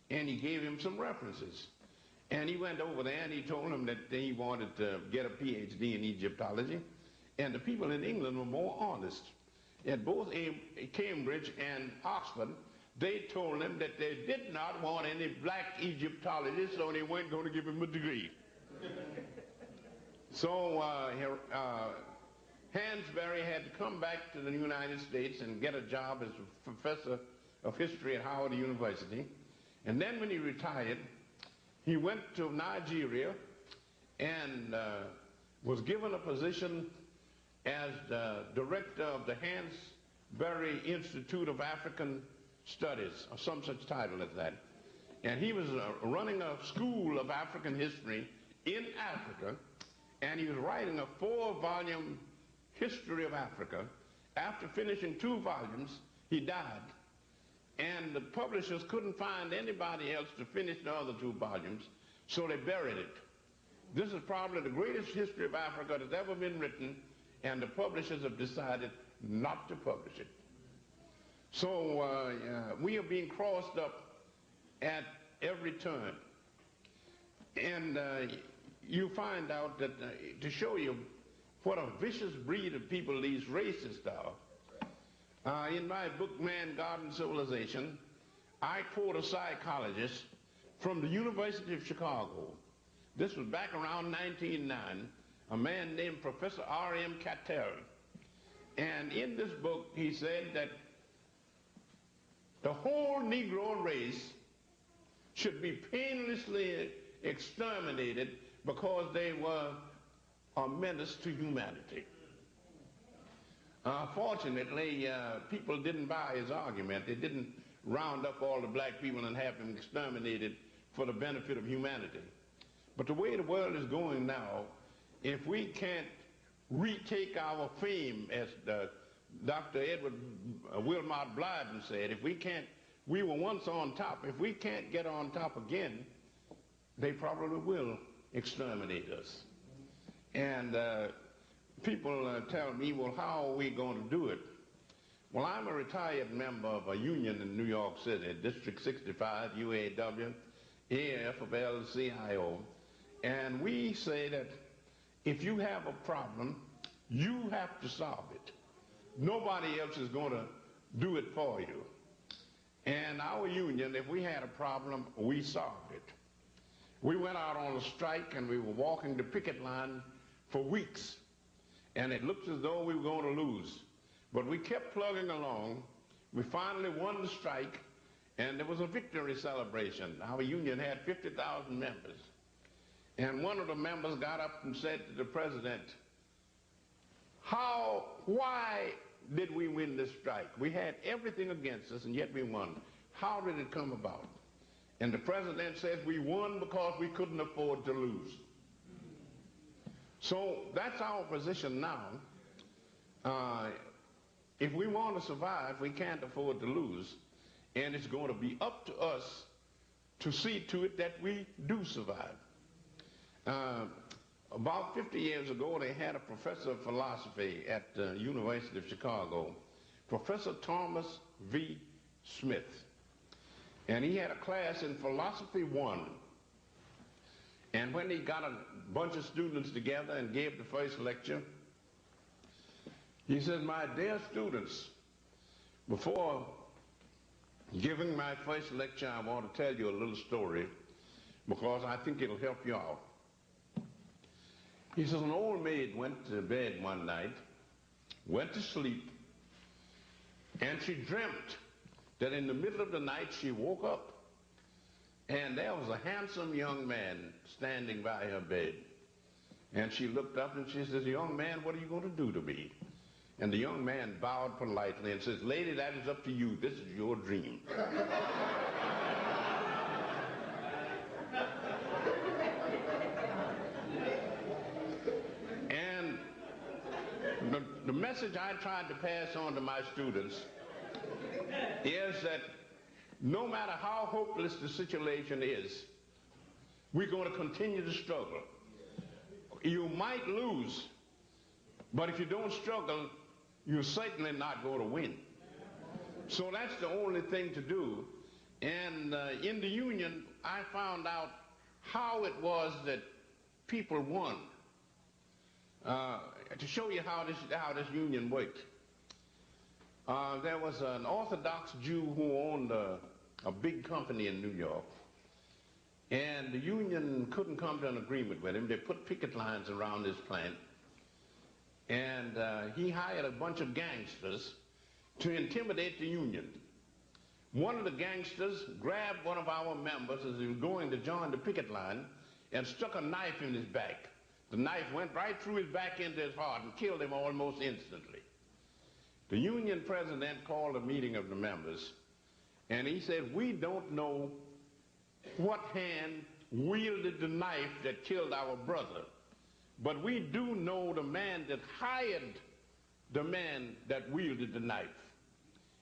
And he gave him some references. And he went over there and he told him that he wanted to get a PhD in Egyptology. And the people in England were more honest. At both Cambridge and Oxford, they told him that they did not want any black Egyptologists, so they weren't going to give him a degree. So Hansberry had to come back to the United States and get a job as a professor of history at Howard University. And then when he retired, he went to Nigeria and was given a position as the director of the Hansberry Institute of African Studies, or some such title as that. And he was running a school of African history in Africa, and he was writing a 4-volume history of Africa. After finishing 2 volumes, he died. And the publishers couldn't find anybody else to finish the other 2 volumes, so they buried it. This is probably the greatest history of Africa that's ever been written, and the publishers have decided not to publish it. So we are being crossed up at every turn. And you find out that to show you what a vicious breed of people these racists are, in my book, Man, God, and Civilization, I quote a psychologist from the University of Chicago. This was back around 1909, a man named Professor R.M. Cattell. And in this book, he said that the whole Negro race should be painlessly exterminated because they were a menace to humanity. Fortunately, people didn't buy his argument. They didn't round up all the black people and have them exterminated for the benefit of humanity. But the way the world is going now, if we can't retake our fame, as Dr. Edward Wilmot Blyden said, if we were once on top, if we can't get on top again, they probably will exterminate us. And people tell me, well, how are we going to do it? Well, I'm a retired member of a union in New York City, District 65, UAW, AFL-CIO, and we say that if you have a problem, you have to solve it. Nobody else is going to do it for you. And our union, if we had a problem, we solved it. We went out on a strike and we were walking the picket line for weeks. And it looked as though we were going to lose. But we kept plugging along. We finally won the strike, and there was a victory celebration. Our union had 50,000 members. And one of the members got up and said to the president, why did we win this strike? We had everything against us, and yet we won. How did it come about? And the president says, we won because we couldn't afford to lose. So that's our position now. If we want to survive, we can't afford to lose. And it's going to be up to us to see to it that we do survive. About 50 years ago, they had a professor of philosophy at the University of Chicago, Professor Thomas V. Smith. And he had a class in Philosophy 1. And when he got a bunch of students together and gave the first lecture, he said, my dear students, before giving my first lecture, I want to tell you a little story because I think it'll help you out. He says, an old maid went to bed one night, went to sleep, and she dreamt that in the middle of the night she woke up and there was a handsome young man standing by her bed. And she looked up and she says, young man, what are you going to do to me? And the young man bowed politely and says, lady, that is up to you. This is your dream. And the message I tried to pass on to my students is that no matter how hopeless the situation is, we're going to continue to struggle. You might lose, but if you don't struggle, you're certainly not going to win. So that's the only thing to do. And in the union, I found out how it was that people won. To show you how this union worked. There was an Orthodox Jew who owned a big company in New York. And the union couldn't come to an agreement with him. They put picket lines around his plant. And he hired a bunch of gangsters to intimidate the union. One of the gangsters grabbed one of our members as he was going to join the picket line and stuck a knife in his back. The knife went right through his back into his heart and killed him almost instantly. The union president called a meeting of the members, and he said, we don't know what hand wielded the knife that killed our brother, but we do know the man that hired the man that wielded the knife.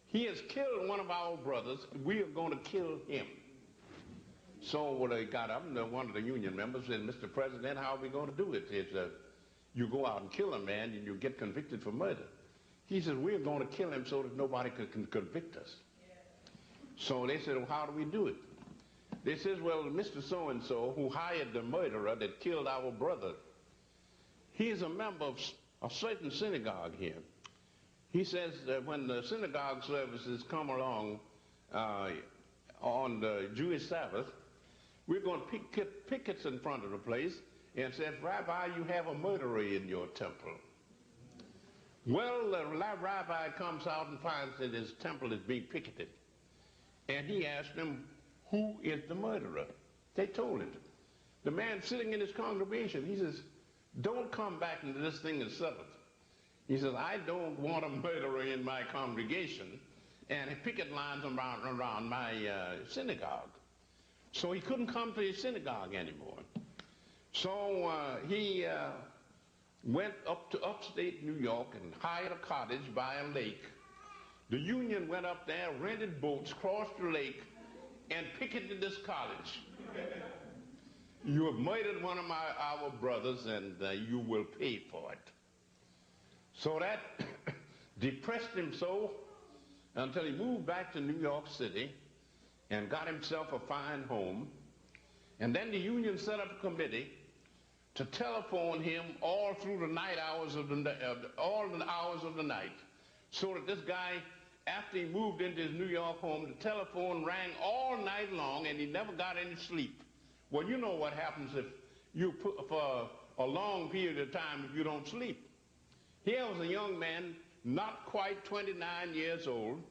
He has killed one of our brothers. We are going to kill him. So when they got up, and one of the union members said, Mr. President, how are we going to do it? It's, you go out and kill a man and you get convicted for murder. He says, we're going to kill him so that nobody can convict us. So they said, well, how do we do it? They says, well, Mr. So-and-so, who hired the murderer that killed our brother, he is a member of a certain synagogue here. He says that when the synagogue services come along on the Jewish Sabbath, we're going to picket pickets in front of the place and says, Rabbi, you have a murderer in your temple. Well, the rabbi comes out and finds that his temple is being picketed. And he asked him, who is the murderer. They told it. The man sitting in his congregation, he says, don't come back into this thing and settle it. He says, I don't want a murderer in my congregation and picket lines around my synagogue. So he couldn't come to his synagogue anymore. So he went up to upstate New York and hired a cottage by a lake. The Union went up there, rented boats, crossed the lake, and picketed this college. You have murdered one of our brothers, and you will pay for it. So that depressed him so until he moved back to New York City and got himself a fine home. And then the Union set up a committee to telephone him all through the night hours of all the hours of the night, so that this guy, after he moved into his New York home, the telephone rang all night long and he never got any sleep. Well, you know what happens if you put for a long period of time if you don't sleep. Here was a young man, not quite 29 years old,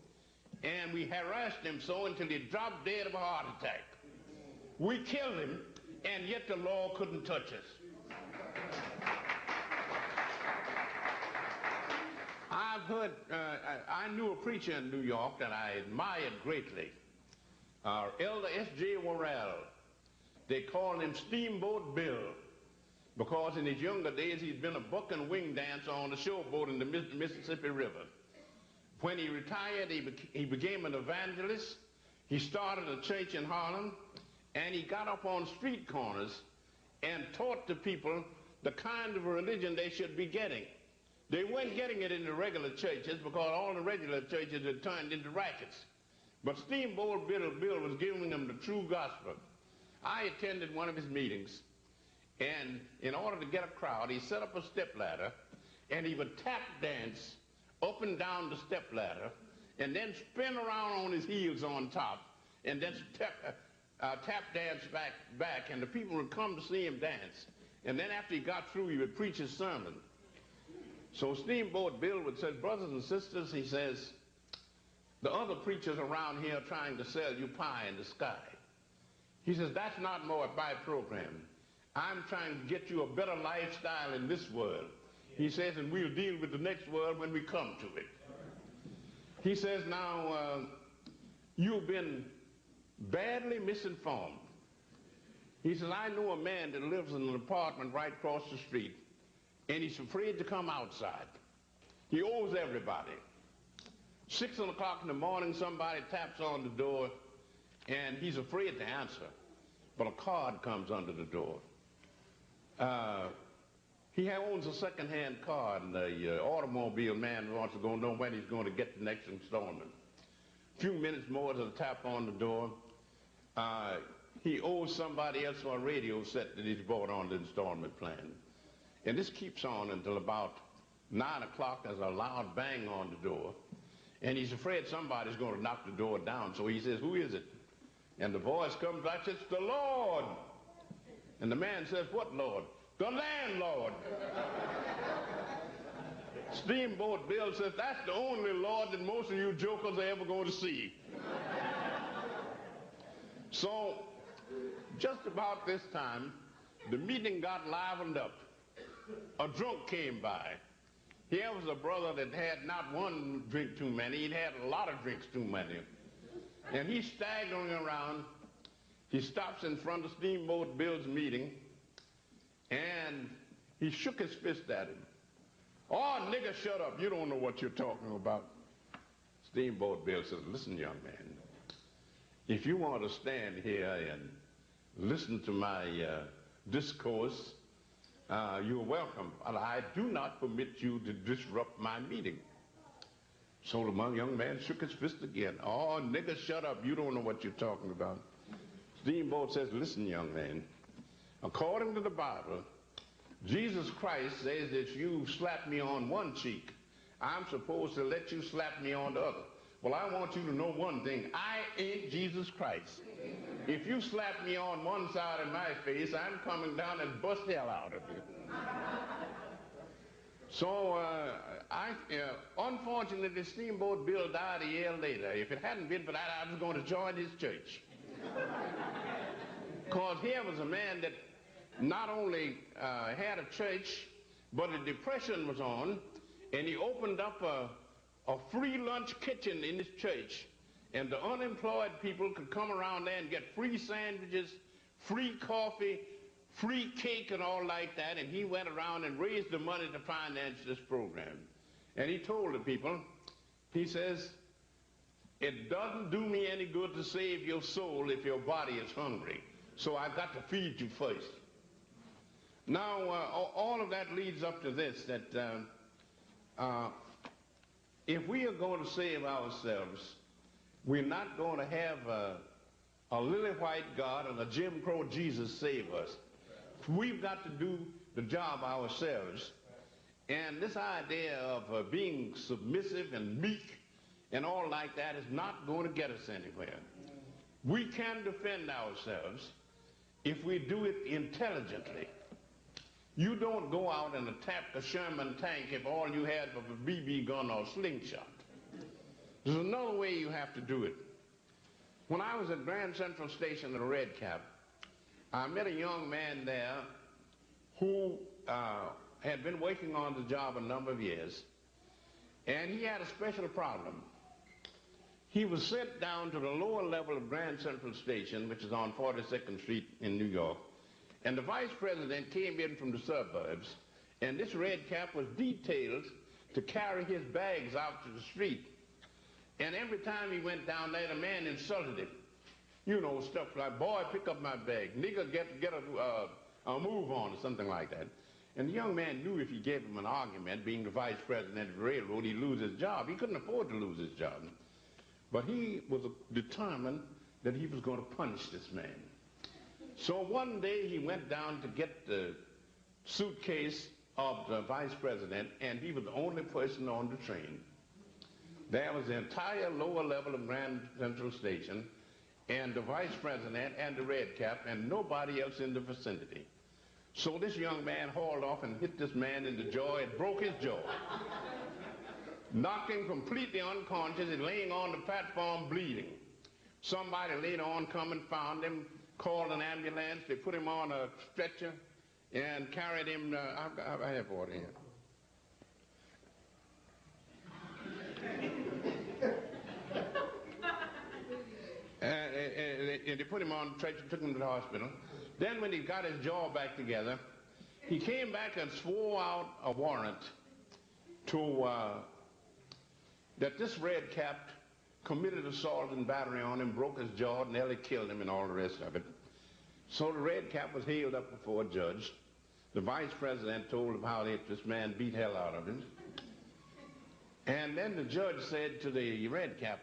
and we harassed him so until he dropped dead of a heart attack. We killed him, and yet the law couldn't touch us. I've heard, I knew a preacher in New York that I admired greatly, Elder S.J. Worrell. They called him Steamboat Bill, because in his younger days he'd been a buck and wing dancer on the showboat in the Mississippi River. When he retired, he became an evangelist. He started a church in Harlem, and he got up on street corners and taught the people the kind of religion they should be getting. They weren't getting it in the regular churches because all the regular churches had turned into rackets. But Steamboat Bill was giving them the true gospel. I attended one of his meetings, and in order to get a crowd, he set up a stepladder, and he would tap dance up and down the stepladder, and then spin around on his heels on top, and then tap dance back, and the people would come to see him dance. And then after he got through, he would preach his sermon. So Steamboat Bill would say, brothers and sisters, he says, the other preachers around here are trying to sell you pie in the sky. He says, that's not my program. I'm trying to get you a better lifestyle in this world. He says, and we'll deal with the next world when we come to it. He says, now, you've been badly misinformed. He says, I know a man that lives in an apartment right across the street, and he's afraid to come outside. He owes everybody. 6 o'clock in the morning, somebody taps on the door, and he's afraid to answer, but a card comes under the door. He owns a second-hand car, and the automobile man wants to know when he's going to get the next installment. A few minutes more to the tap on the door. He owes somebody else for a radio set that he's bought on the installment plan. And this keeps on until about 9 o'clock. There's a loud bang on the door, and he's afraid somebody's going to knock the door down, so he says, who is it? And the voice comes back, it's the Lord. And the man says, what Lord? The landlord. Steamboat Bill says, that's the only Lord that most of you jokers are ever going to see. So, just about this time, the meeting got livened up. A drunk came by. Here was a brother that had not one drink too many, he'd had a lot of drinks too many. And he's staggering around. He stops in front of Steamboat Bill's meeting, and he shook his fist at him. Oh, nigga, shut up. You don't know what you're talking about. Steamboat Bill says, listen, young man, if you want to stand here and listen to my discourse, you're welcome. But I do not permit you to disrupt my meeting. So the young man shook his fist again. Oh, nigga, shut up. You don't know what you're talking about. Steamboat says, listen, young man, according to the Bible, Jesus Christ says that you slap me on one cheek, I'm supposed to let you slap me on the other. Well, I want you to know one thing. I ain't Jesus Christ. If you slap me on one side of my face, I'm coming down and bust hell out of you. So, unfortunately, Steamboat Bill died a year later. If it hadn't been for that, I was going to join his church. Because here was a man that not only had a church, but a depression was on, and he opened up a free lunch kitchen in his church, and the unemployed people could come around there and get free sandwiches, free coffee, free cake and all like that, and he went around and raised the money to finance this program. And he told the people, he says, it doesn't do me any good to save your soul if your body is hungry, so I've got to feed you first. Now, all of that leads up to this, that if we are going to save ourselves, we're not going to have a lily white God and a Jim Crow Jesus save us. We've got to do the job ourselves. And this idea of being submissive and meek and all like that is not going to get us anywhere. We can defend ourselves if we do it intelligently. You don't go out and attack a Sherman tank if all you had was a BB gun or a slingshot. There's another way you have to do it. When I was at Grand Central Station at a Red Cap, I met a young man there who had been working on the job a number of years, and he had a special problem. He was sent down to the lower level of Grand Central Station, which is on 42nd Street in New York, and the vice president came in from the suburbs, and this Red Cap was detailed to carry his bags out to the street. And every time he went down there, the man insulted him. You know, stuff like, boy, pick up my bag. Nigga, get a move on, or something like that. And the young man knew if he gave him an argument, being the vice president of the railroad, he'd lose his job. He couldn't afford to lose his job. But he was determined that he was going to punish this man. So one day he went down to get the suitcase of the vice president, and he was the only person on the train. There was the entire lower level of Grand Central Station, and the vice president and the Red Cap, and nobody else in the vicinity. So this young man hauled off and hit this man in the jaw and broke his jaw. Knocked him completely unconscious and laying on the platform bleeding. Somebody later on come and found him, called an ambulance, they put him on a stretcher and carried him, I have water here. And they put him on the stretcher, took him to the hospital. Then when he got his jaw back together, he came back and swore out a warrant to that this Red Cap committed assault and battery on him, broke his jaw, nearly killed him, and all the rest of it. So the Red Cap was hailed up before a judge. The vice president told him how this man beat hell out of him. And then the judge said to the Red Cap,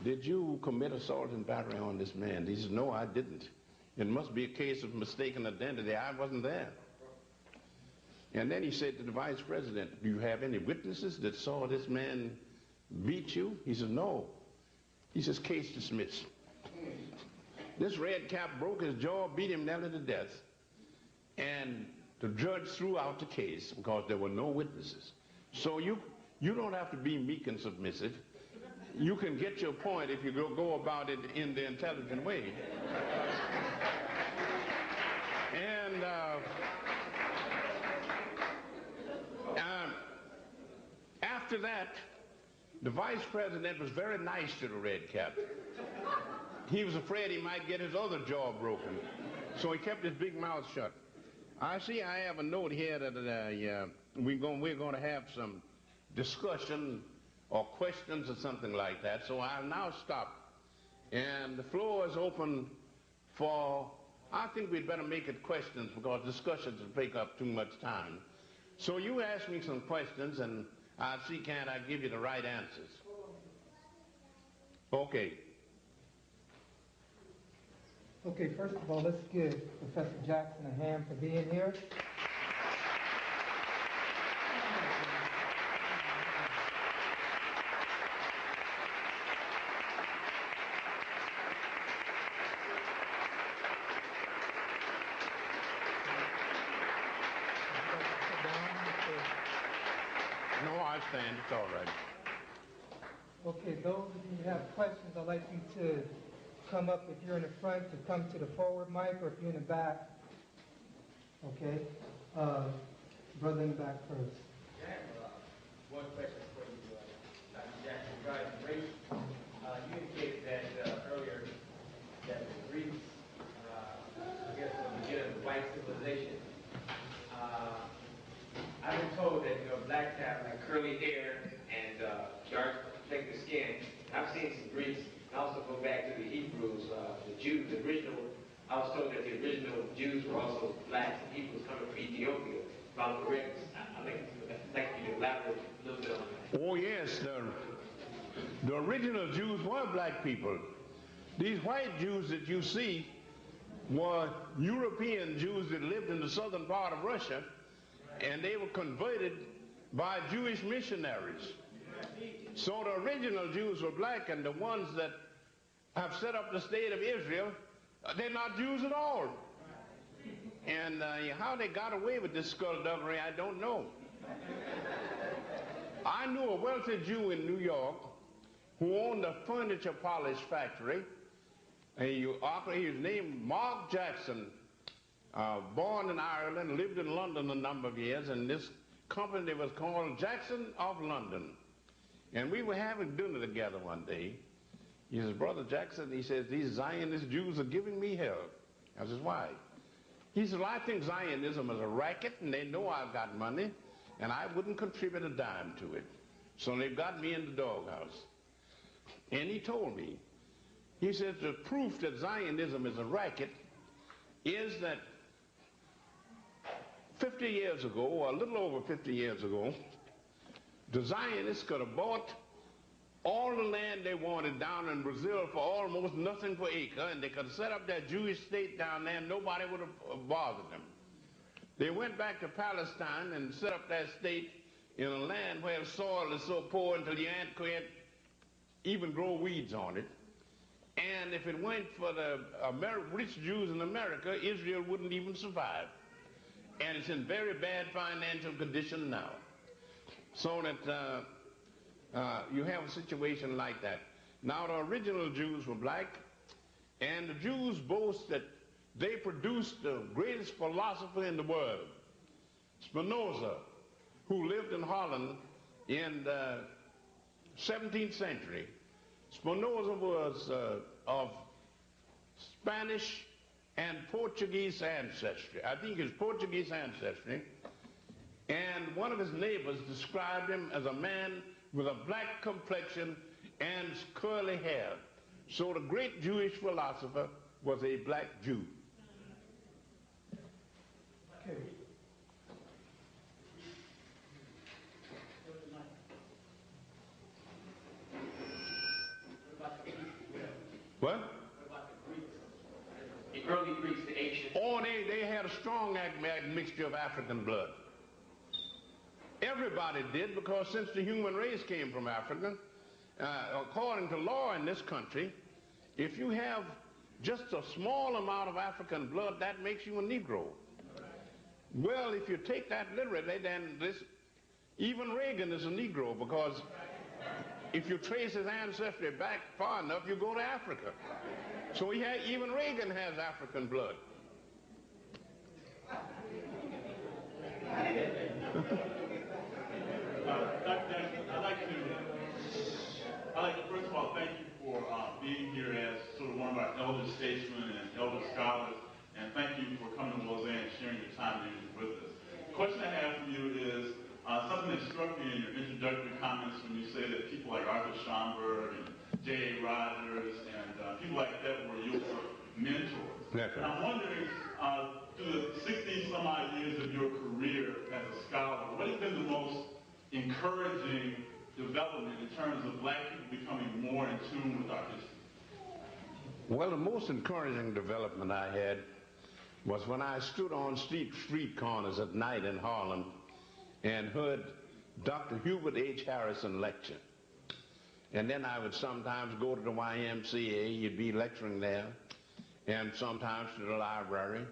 did you commit assault and battery on this man? He said, no, I didn't. It must be a case of mistaken identity. I wasn't there. And then he said to the vice president, do you have any witnesses that saw this man beat you? He said, no. He says, case dismissed. This Red Cap broke his jaw, beat him nearly to death. And the judge threw out the case because there were no witnesses. So you don't have to be meek and submissive. You can get your point if you go about it in the intelligent way. And after that, the vice president was very nice to the Red Cap. He was afraid he might get his other jaw broken, so he kept his big mouth shut. I see I have a note here that we're going to have some discussion or questions or something like that, so I'll now stop. And the floor is open for, I think we'd better make it questions because discussions will take up too much time. So you ask me some questions and I'll see can I give you the right answers. Okay. Okay, first of all, let's give Professor Jackson a hand for being here. No, I stand. It's all right. Okay, those of you who have questions, I'd like you to come up, if you're in the front, to come to the forward mic, or if you're in the back. Okay? Brother in the back first. I have one question for you, Dr. Jackson, regarding race. You indicated that earlier that the Greeks, I guess, were the beginning of the white civilization. I've been told that blacks have like curly hair and dark complected skin. I've seen some Greeks. I also go back to the Hebrews, the Jews, the original. I was told that the original Jews were also blacks and Hebrews coming from Ethiopia. If I'm correct, I'd like you to elaborate a little bit on that. Oh yes, the original Jews were black people. These white Jews that you see were European Jews that lived in the southern part of Russia, and they were converted by Jewish missionaries. So the original Jews were black, and the ones that have set up the state of Israel, they're not Jews at all. And how they got away with this skullduggery, I don't know. I knew a wealthy Jew in New York who owned a furniture polish factory. His name Mark Jackson, born in Ireland, lived in London a number of years, and this company was called Jackson of London. And we were having dinner together one day. He says, Brother Jackson, he says, these Zionist Jews are giving me hell. I says, why? He says, well, I think Zionism is a racket, and they know I've got money, and I wouldn't contribute a dime to it. So they've got me in the doghouse. And he told me, he says, the proof that Zionism is a racket is that 50 years ago, or a little over 50 years ago, the Zionists could have bought all the land they wanted down in Brazil for almost nothing per acre, and they could have set up that Jewish state down there and nobody would have bothered them. They went back to Palestine and set up that state in a land where the soil is so poor until you can't even grow weeds on it. And if it weren't for the rich Jews in America, Israel wouldn't even survive. And it's in very bad financial condition now. So that you have a situation like that. Now, the original Jews were black, and the Jews boast that they produced the greatest philosopher in the world, Spinoza, who lived in Holland in the 17th century. Spinoza was of Spanish and Portuguese ancestry. I think his Portuguese ancestry. And one of his neighbors described him as a man with a black complexion and curly hair. So the great Jewish philosopher was a black Jew. Okay. What? What about the Greeks? The early Greeks, the ancient. Oh, they had a strong mixture of African blood. Everybody did, because since the human race came from Africa, according to law in this country, if you have just a small amount of African blood, that makes you a Negro. Well, if you take that literally, then even Reagan is a Negro, because if you trace his ancestry back far enough, you go to Africa. So even Reagan has African blood. Dr. Jackson, I'd like to first of all thank you for being here as sort of one of our elder statesmen and elder scholars, and thank you for coming to Lausanne and sharing your time and energy with us. The question I have for you is something that struck me in your introductory comments when you say that people like Arthur Schomburg and J.A. Rogers and people like that were your mentors. That's right. And I'm wondering, through the 60-some odd years of your career as a scholar, what has been the most encouraging development in terms of black people becoming more in tune with our history? Well, the most encouraging development I had was when I stood on street corners at night in Harlem and heard Dr. Hubert H. Harrison lecture. And then I would sometimes go to the YMCA, he'd be lecturing there, and sometimes to the library,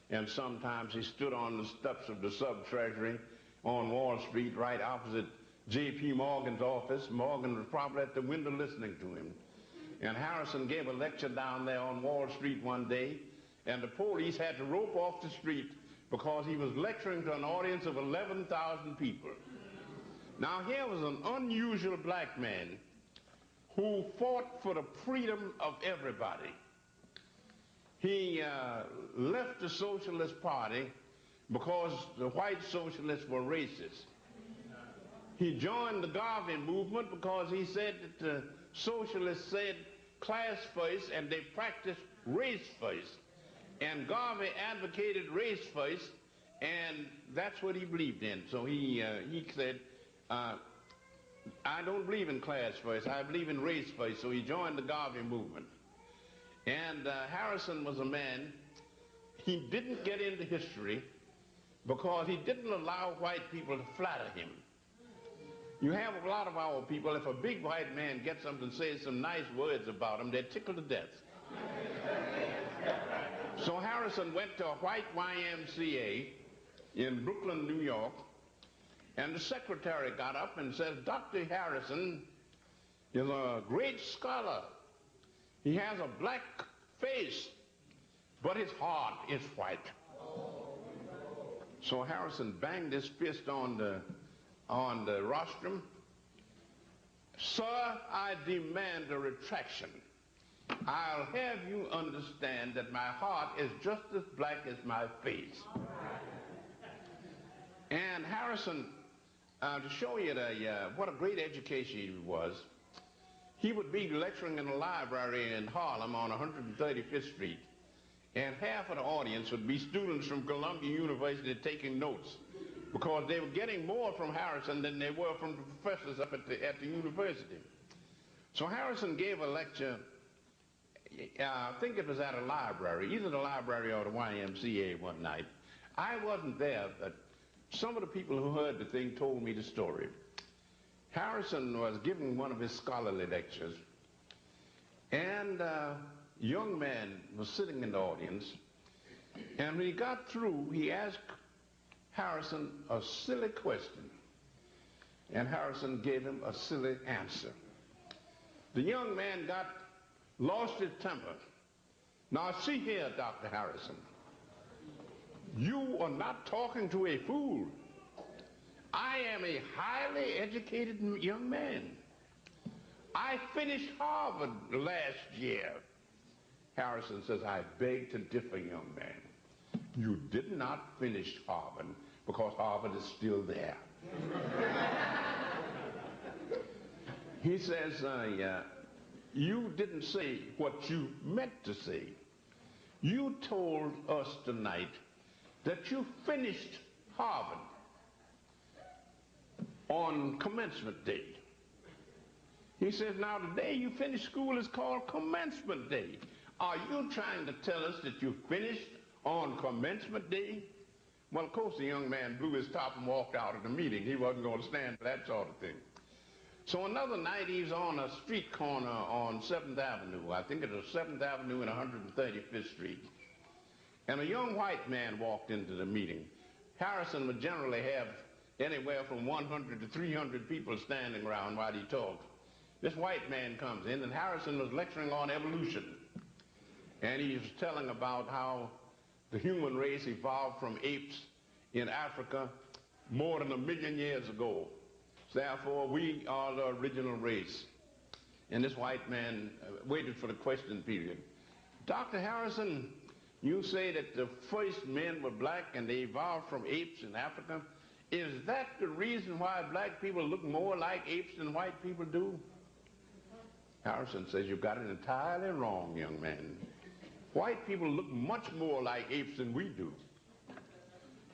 and sometimes he stood on the steps of the sub-treasury on Wall Street right opposite J.P. Morgan's office. Morgan was probably at the window listening to him. And Harrison gave a lecture down there on Wall Street one day, and the police had to rope off the street because he was lecturing to an audience of 11,000 people. Now here was an unusual black man who fought for the freedom of everybody. He left the Socialist Party because the white socialists were racist. He joined the Garvey movement because he said that the socialists said class first and they practiced race first. And Garvey advocated race first, and that's what he believed in. So he said, I don't believe in class first, I believe in race first. So he joined the Garvey movement. And Harrison was a man, he didn't get into history because he didn't allow white people to flatter him. You have a lot of our people, if a big white man gets up and says some nice words about him, they're tickled to death. So Harrison went to a white YMCA in Brooklyn, New York, and the secretary got up and said, Dr. Harrison is a great scholar. He has a black face, but his heart is white. So Harrison banged his fist on the rostrum. Sir, I demand a retraction. I'll have you understand that my heart is just as black as my face. And Harrison, to show you what a great education he was, he would be lecturing in a library in Harlem on 135th Street, and half of the audience would be students from Columbia University taking notes because they were getting more from Harrison than they were from the professors up at the university. So Harrison gave a lecture, I think it was at a library, either the library or the YMCA one night. I wasn't there, but some of the people who heard the thing told me the story. Harrison was giving one of his scholarly lectures, and a young man was sitting in the audience, and when he got through, he asked Harrison a silly question, and Harrison gave him a silly answer. The young man lost his temper. Now see here, Dr. Harrison, you are not talking to a fool. I am a highly educated young man. I finished Harvard last year. Harrison says, I beg to differ, young man. You did not finish Harvard because Harvard is still there. He says, you didn't say what you meant to say. You told us tonight that you finished Harvard on commencement day. He says, now the day you finish school is called commencement day. Are you trying to tell us that you finished on commencement day? Well, of course, the young man blew his top and walked out of the meeting. He wasn't going to stand for that sort of thing. So another night, he's on a street corner on 7th Avenue. I think it was 7th Avenue and 135th Street. And a young white man walked into the meeting. Harrison would generally have anywhere from 100 to 300 people standing around while he talked. This white man comes in, and Harrison was lecturing on evolution. And he was telling about how the human race evolved from apes in Africa more than 1 million years ago. Therefore, we are the original race. And this white man waited for the question period. Dr. Harrison, you say that the first men were black and they evolved from apes in Africa. Is that the reason why black people look more like apes than white people do? Harrison says, you've got it entirely wrong, young man. White people look much more like apes than we do.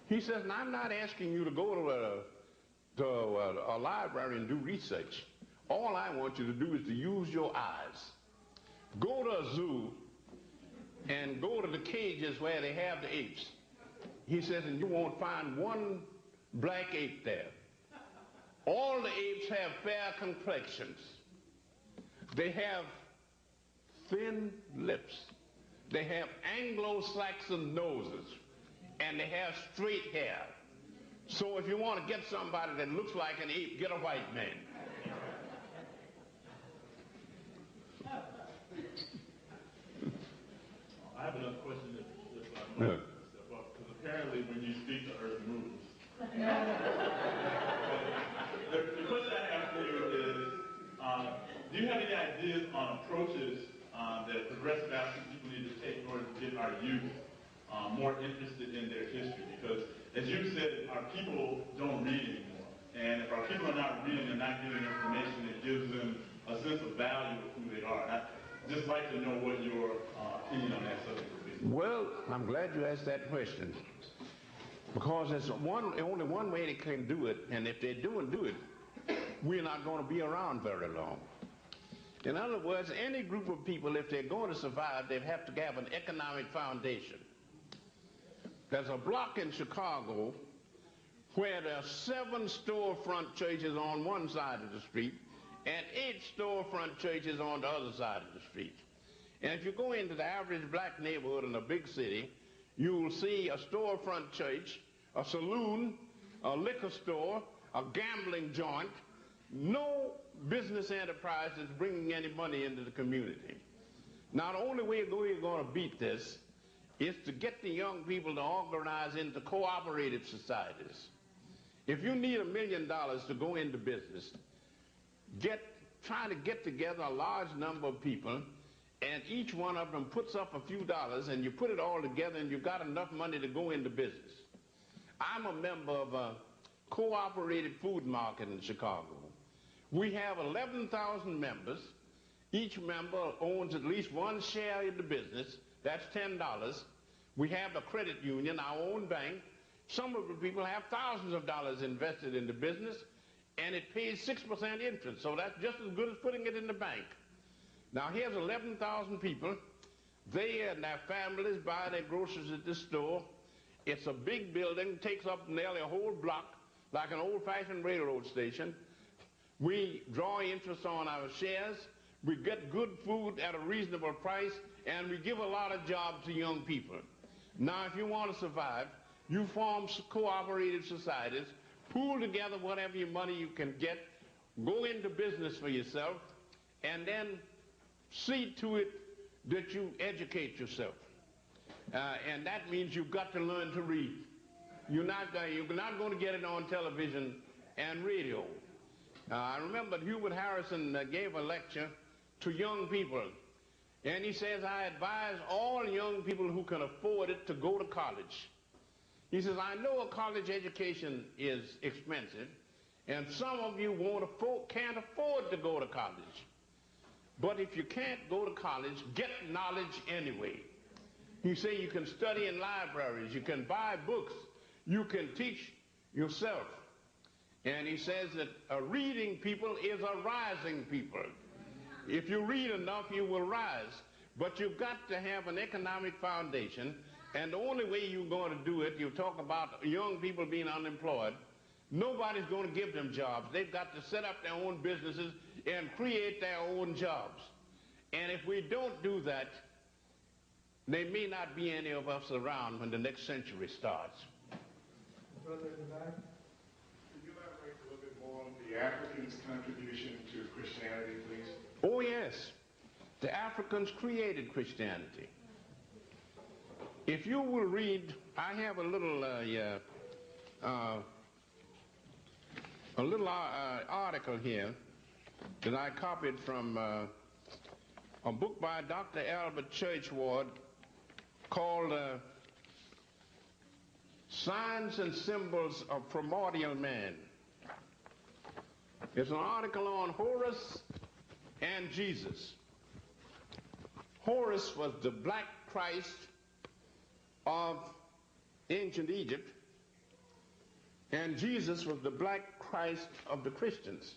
He says, and I'm not asking you to go to a library and do research. All I want you to do is to use your eyes. Go to a zoo and go to the cages where they have the apes. He says, and you won't find one black ape there. All the apes have fair complexions. They have thin lips. They have Anglo-Saxon noses. And they have straight hair. So if you want to get somebody that looks like an ape, get a white man. Good. step up, because apparently when you speak, the earth moves. The question I have for you is, do you have any ideas on approaches that progressive African people need to take in order to get our youth more interested in their history? Because, as you said, our people don't read anymore. And if our people are not reading and not getting information that gives them a sense of value of who they are, I'd just like to know what your opinion on that subject would be. Well, I'm glad you asked that question, because there's only one way they can do it, and if they do it, we're not going to be around very long. In other words, any group of people, if they're going to survive, they have to have an economic foundation. There's a block in Chicago where there are 7 storefront churches on one side of the street and 8 storefront churches on the other side of the street. And if you go into the average black neighborhood in a big city, you'll see a storefront church, a saloon, a liquor store, a gambling joint. No business enterprise is bringing any money into the community. Now, the only way we're going to beat this is to get the young people to organize into cooperative societies. If you need $1 million to go into business, try to get together a large number of people, and each one of them puts up a few dollars, and you put it all together, and you've got enough money to go into business. I'm a member of a cooperative food market in Chicago. We have 11,000 members. Each member owns at least one share in the business. That's $10. We have a credit union, our own bank. Some of the people have thousands of dollars invested in the business, and it pays 6% interest, so that's just as good as putting it in the bank. Now, here's 11,000 people. They and their families buy their groceries at this store. It's a big building, takes up nearly a whole block, like an old-fashioned railroad station. We draw interest on our shares. We get good food at a reasonable price, and we give a lot of jobs to young people. Now, if you want to survive, you form cooperative societies, pool together whatever your money you can get, go into business for yourself, and then see to it that you educate yourself. And that means you've got to learn to read. You're not going to get it on television and radio. I remember Hubert Harrison gave a lecture to young people, and he says, I advise all young people who can afford it to go to college. He says, I know a college education is expensive, and some of you can't afford to go to college. But if you can't go to college, get knowledge anyway. He says you can study in libraries, you can buy books, you can teach yourself. And he says that a reading people is a rising people. If you read enough, you will rise. But you've got to have an economic foundation, and the only way you're going to do it, you talk about young people being unemployed, nobody's going to give them jobs. They've got to set up their own businesses and create their own jobs. And if we don't do that, there may not be any of us around when the next century starts. Brother in the back. Could you elaborate a little bit more on the Africans' contribution to Christianity, please? Oh, yes. The Africans created Christianity. If you will read, I have a little article here that I copied from a book by Dr. Albert Churchward called Signs and Symbols of Primordial Man. It's an article on Horus and Jesus. Horus was the black Christ of ancient Egypt, and Jesus was the black Christ of the Christians.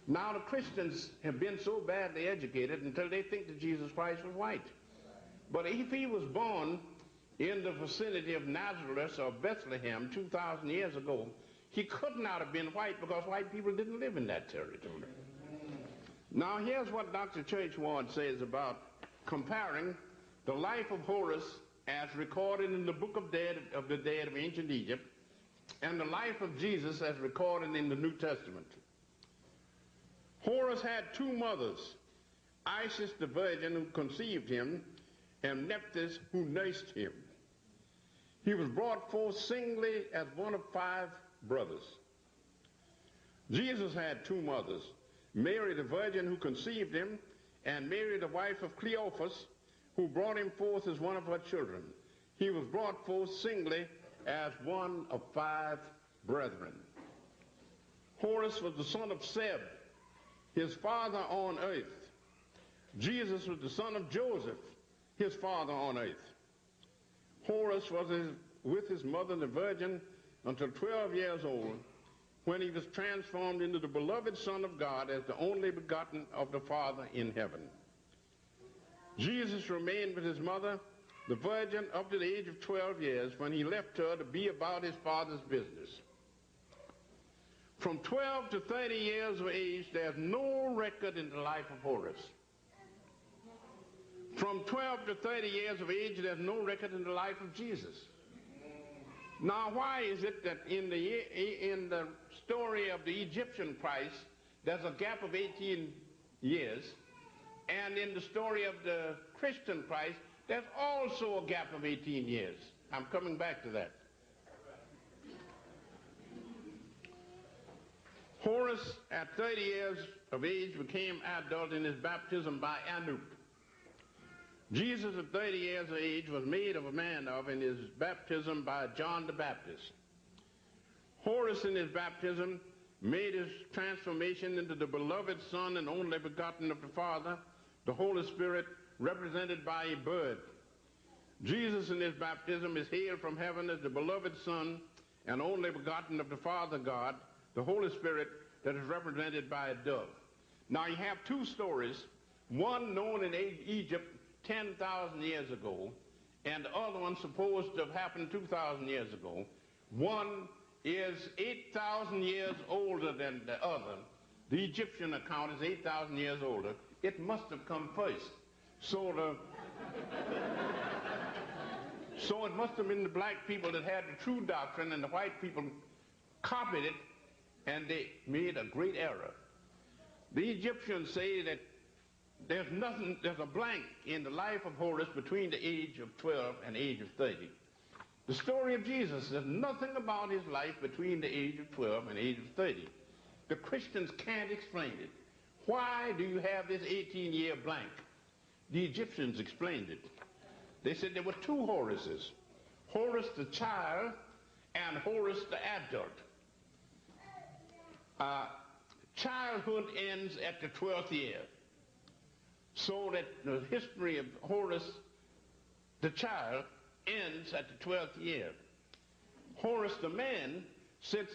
Now the Christians have been so badly educated until they think that Jesus Christ was white. But if he was born in the vicinity of Nazareth or Bethlehem 2,000 years ago, he could not have been white because white people didn't live in that territory. Now here's what Dr. Churchward says about comparing the life of Horus as recorded in the Book of the Dead of ancient Egypt and the life of Jesus as recorded in the New Testament. Horus had 2 mothers, Isis the virgin who conceived him, and Nephthys who nursed him. He was brought forth singly as one of 5 brothers. Jesus had 2 mothers, Mary the virgin who conceived him, and Mary the wife of Cleophas, who brought him forth as one of her children. He was brought forth singly as one of 5 brethren. Horus was the son of Seb, his father on earth. Jesus was the son of Joseph, his father on earth. Horus was with his mother the virgin until 12 years old, when he was transformed into the beloved Son of God as the only begotten of the Father in heaven. Jesus remained with his mother, the virgin, up to the age of 12 years, when he left her to be about his Father's business. From 12 to 30 years of age, there's no record in the life of Horus. From 12 to 30 years of age, there's no record in the life of Jesus. Now, why is it that in the story of the Egyptian Christ, there's a gap of 18 years, and in the story of the Christian Christ, there's also a gap of 18 years? I'm coming back to that. Horus, at 30 years of age, became adult in his baptism by Anup. Jesus, at 30 years of age, was made of a man of in his baptism by John the Baptist. Horus, in his baptism, made his transformation into the beloved Son and only begotten of the Father, the Holy Spirit, represented by a bird. Jesus, in his baptism, is hailed from heaven as the beloved Son and only begotten of the Father God, the Holy Spirit, that is represented by a dove. Now, you have 2 stories, one known in Egypt 10,000 years ago, and the other one supposed to have happened 2,000 years ago. One is 8,000 years older than the other. The Egyptian account is 8,000 years older. It must have come first. So it must have been the black people that had the true doctrine, and the white people copied it, and they made a great error. The Egyptians say that there's a blank in the life of Horus between the age of 12 and the age of 30. The story of Jesus, there's nothing about his life between the age of 12 and the age of 30. The Christians can't explain it. Why do you have this 18-year blank? The Egyptians explained it. They said there were 2 Horuses, Horus the child and Horus the adult. Childhood ends at the 12th year, so that the history of Horus the child ends at the 12th year. Horus the man, since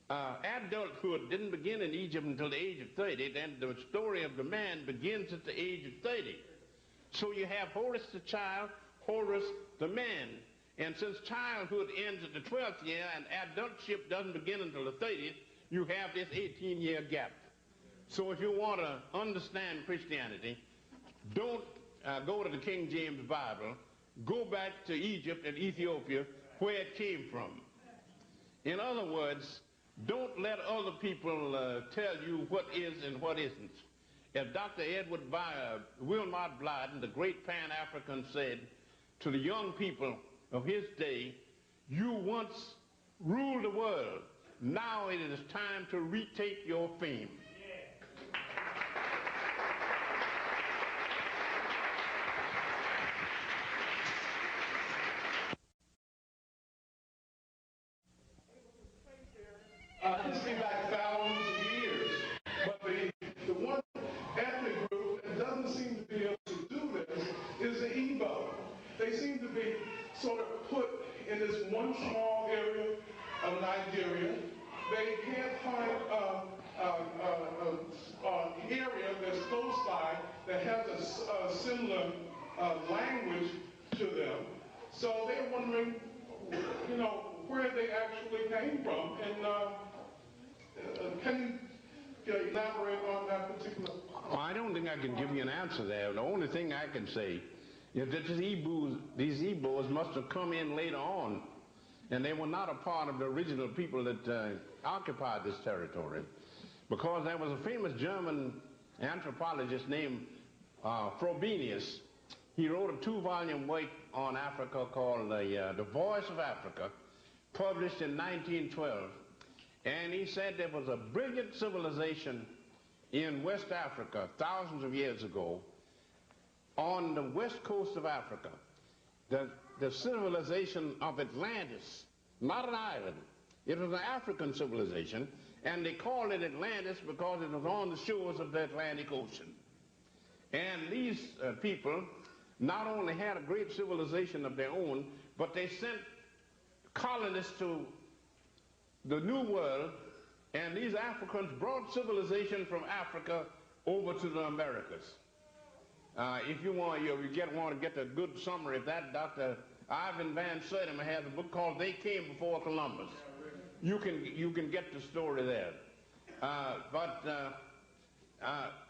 adulthood didn't begin in Egypt until the age of 30, then the story of the man begins at the age of 30. So you have Horus the child, Horus the man. And since childhood ends at the 12th year and adultship doesn't begin until the 30th, you have this 18-year gap. So if you want to understand Christianity, don't go to the King James Bible. Go back to Egypt and Ethiopia, where it came from. In other words, don't let other people tell you what is and what isn't. As Dr. Edward Wilmot Blyden, the great Pan-African, said to the young people of his day, you once ruled the world. Now it is time to retake your fame. History back thousands of years. But the one ethnic group that doesn't seem to be able to do this is the Igbo. They seem to be sort of put in this one small area of Nigeria. They can't find an area that's close by that has a similar language to them. So they're wondering, you know, where they actually came from. And can you elaborate on that particular? Well, I don't think I can give you an answer there. The only thing I can say is that these Igbos must have come in later on, and they were not a part of the original people that occupied this territory. Because there was a famous German anthropologist named Frobenius, He wrote a 2-volume work on Africa called The Voice of Africa, published in 1912. And he said there was a brilliant civilization in West Africa thousands of years ago on the west coast of Africa, the civilization of Atlantis, not an island. It was an African civilization, and they called it Atlantis because it was on the shores of the Atlantic Ocean. And these people not only had a great civilization of their own, but they sent colonists to the New World, and these Africans brought civilization from Africa over to the Americas. If you want to get a good summary of that, Dr. Ivan Van Sertima has a book called They Came Before Columbus. You can get the story there.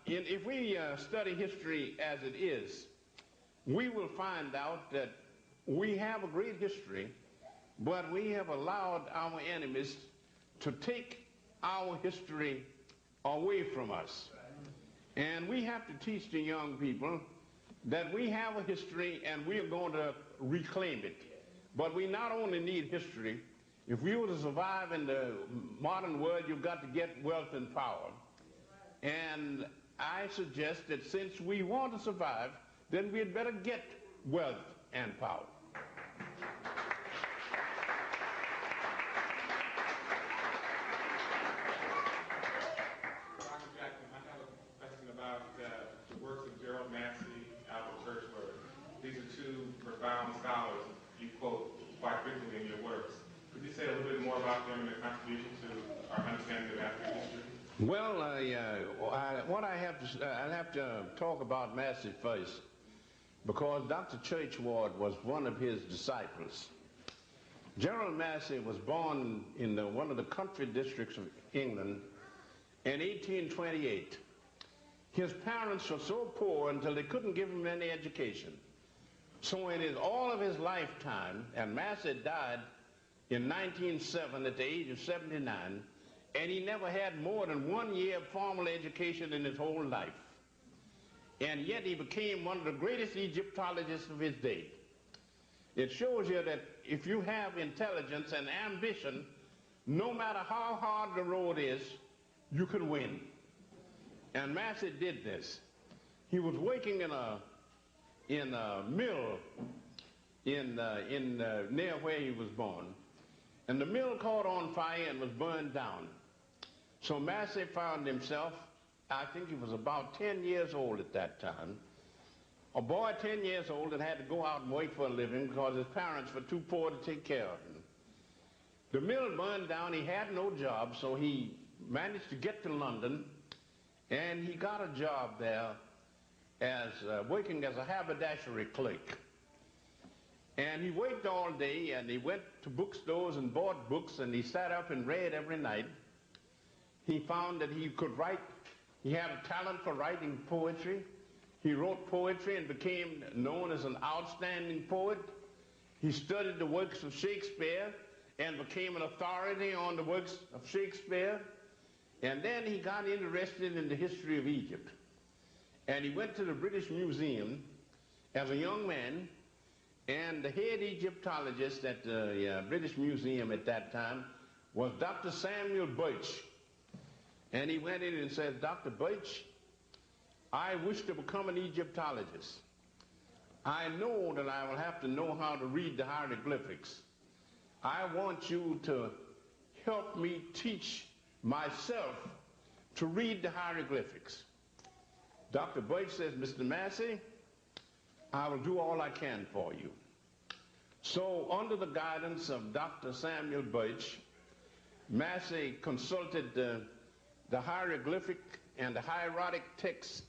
If we study history as it is, we will find out that we have a great history, but we have allowed our enemies to take our history away from us. And we have to teach the young people that we have a history and we are going to reclaim it. But we not only need history. If we were to survive in the modern world, you've got to get wealth and power. And I suggest that since we want to survive, then we'd better get wealth and power. These are two profound scholars you quote quite frequently in your works. Could you say a little bit more about them and their contribution to our understanding of African history? Well, I'll have to talk about Massey first, because Dr. Churchward was one of his disciples. Gerald Massey was born in one of the country districts of England in 1828. His parents were so poor until they couldn't give him any education. So in all of his lifetime, and Massey died in 1907 at the age of 79, and he never had more than 1 year of formal education in his whole life. And yet he became one of the greatest Egyptologists of his day. It shows you that if you have intelligence and ambition, no matter how hard the road is, you can win. And Massey did this. He was working in a mill near where he was born, and the mill caught on fire and was burned down. So Massey found himself, I think he was about 10 years old at that time, a boy 10 years old that had to go out and work for a living because his parents were too poor to take care of him. The mill burned down, he had no job, so he managed to get to London, and he got a job there as working as a haberdashery clerk. And he worked all day, and he went to bookstores and bought books, and he sat up and read every night. He found that he could write. He had a talent for writing poetry. He wrote poetry and became known as an outstanding poet. He studied the works of Shakespeare and became an authority on the works of Shakespeare. And then he got interested in the history of Egypt. And he went to the British Museum as a young man, and the head Egyptologist at the British Museum at that time was Dr. Samuel Birch. And he went in and said, "Dr. Birch, I wish to become an Egyptologist. I know that I will have to know how to read the hieroglyphics. I want you to help me teach myself to read the hieroglyphics." Dr. Birch says, "Mr. Massey, I will do all I can for you." So under the guidance of Dr. Samuel Birch, Massey consulted the hieroglyphic and the hieratic texts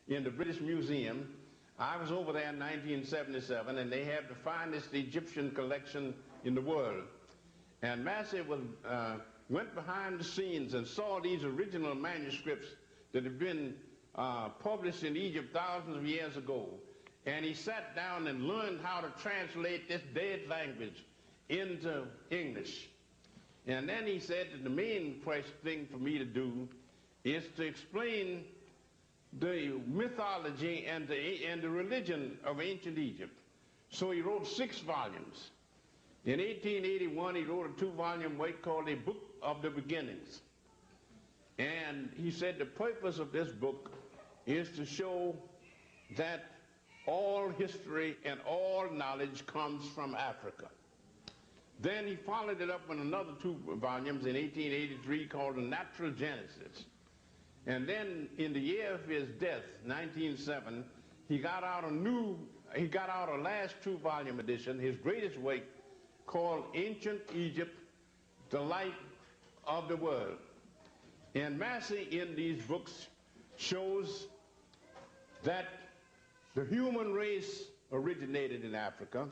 in the British Museum. I was over there in 1977, and they have the finest Egyptian collection in the world. And Massey went behind the scenes and saw these original manuscripts that had been published in Egypt thousands of years ago. And he sat down and learned how to translate this dead language into English. And then he said that the main thing for me to do is to explain the mythology and the religion of ancient Egypt. So he wrote 6 volumes. In 1881, he wrote a 2-volume work called A Book of the Beginnings. And he said the purpose of this book is to show that all history and all knowledge comes from Africa. Then he followed it up with another 2 volumes in 1883 called The Natural Genesis. And then in the year of his death, 1907, he got out a last 2-volume edition, his greatest work, called Ancient Egypt, the Light of the World. And Massey in these books shows that the human race originated in Africa,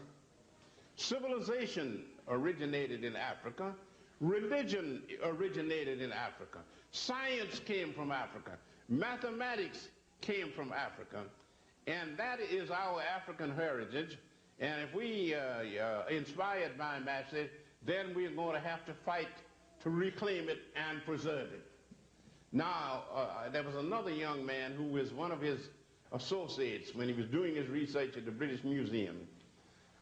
civilization originated in Africa, religion originated in Africa, science came from Africa, mathematics came from Africa, and that is our African heritage. And if we inspired by Massey, then we're going to have to fight to reclaim it and preserve it. Now, there was another young man who was one of his associates when he was doing his research at the British Museum,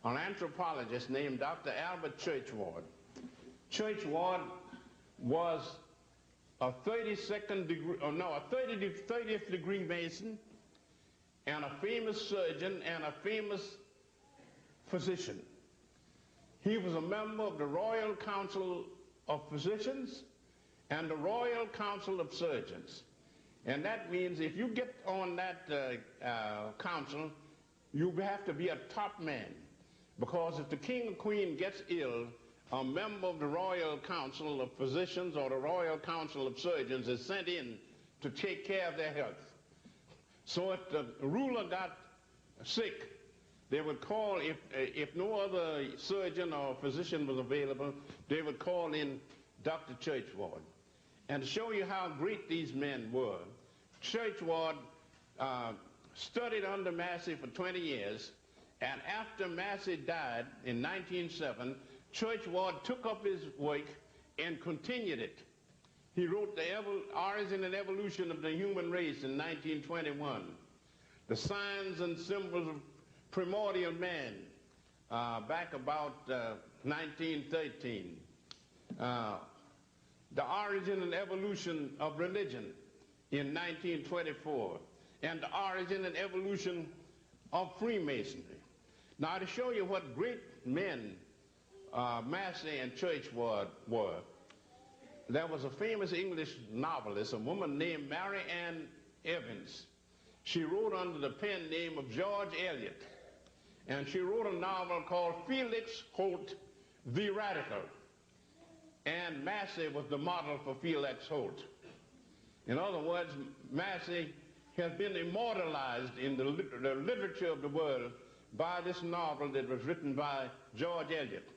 an anthropologist named Dr. Albert Churchward. Churchward was a 30th degree Mason and a famous surgeon and a famous physician. He was a member of the Royal Council of Physicians and the Royal Council of Surgeons. And that means if you get on that council, you have to be a top man. Because if the king or queen gets ill, a member of the Royal Council of Physicians or the Royal Council of Surgeons is sent in to take care of their health. So if the ruler got sick, they would call, if no other surgeon or physician was available, they would call in Dr. Churchward. And to show you how great these men were, Churchward studied under Massey for 20 years, and after Massey died in 1907, Churchward took up his work and continued it. He wrote The Origin and Evolution of the Human Race in 1921, The Signs and Symbols of Primordial Man back about 1913, The Origin and Evolution of Religion in 1924, and The Origin and Evolution of Freemasonry. Now, to show you what great men Massey and Churchward were, there was a famous English novelist, a woman named Mary Ann Evans. She wrote under the pen name of George Eliot, and she wrote a novel called Felix Holt the Radical. And Massey was the model for Felix Holt. In other words, Massey has been immortalized in the literature of the world by this novel that was written by George Eliot.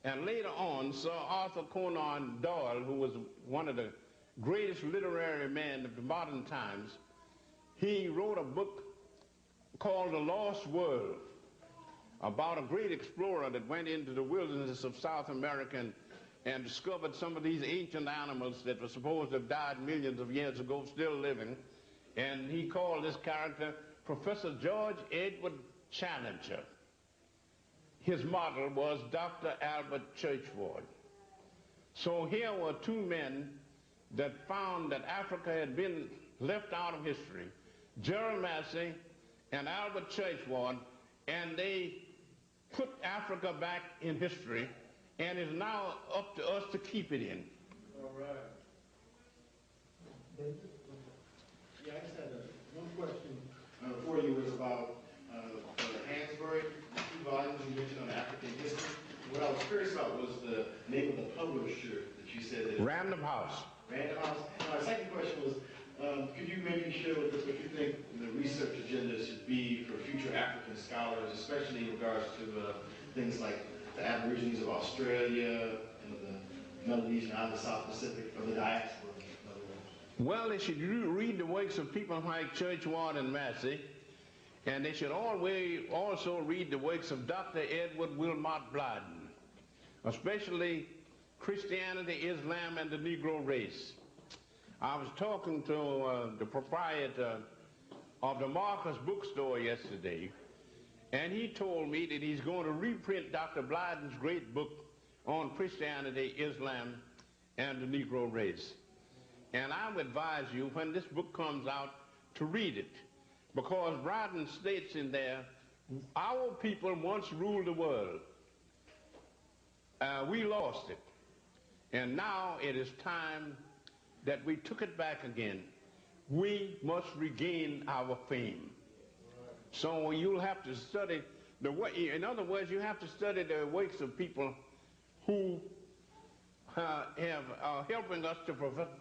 And later on, Sir Arthur Conan Doyle, who was one of the greatest literary men of the modern times, he wrote a book called The Lost World about a great explorer that went into the wilderness of South America and discovered some of these ancient animals that were supposed to have died millions of years ago, still living. And he called this character Professor George Edward Challenger. His model was Dr. Albert Churchward. So here were 2 men that found that Africa had been left out of history, Gerald Massey and Albert Churchward, and they put Africa back in history, and it's now up to us to keep it in. All right. Yeah, I just had one question for you. Was about Hansberry, the 2 volumes you mentioned on African history. What I was curious about was the name of the publisher that you said that Random House. Random House. My second question was, could you maybe share with us what you think the research agenda should be for future African scholars, especially in regards to things like the Aborigines of Australia and the Melanesian and the South Pacific, or the diaspora, in other words? Well, they should read the works of people like Churchward and Massey, and they should always also read the works of Dr. Edward Wilmot Blyden, especially Christianity, Islam, and the Negro race. I was talking to the proprietor of the Marcus bookstore yesterday, and he told me that he's going to reprint Dr. Blyden's great book on Christianity, Islam, and the Negro race. And I would advise you, when this book comes out, to read it, because Blyden states in there, our people once ruled the world. We lost it. And now it is time that we took it back again. We must regain our fame. So you'll have to study the way, in other words, you have to study the works of people who are helping us to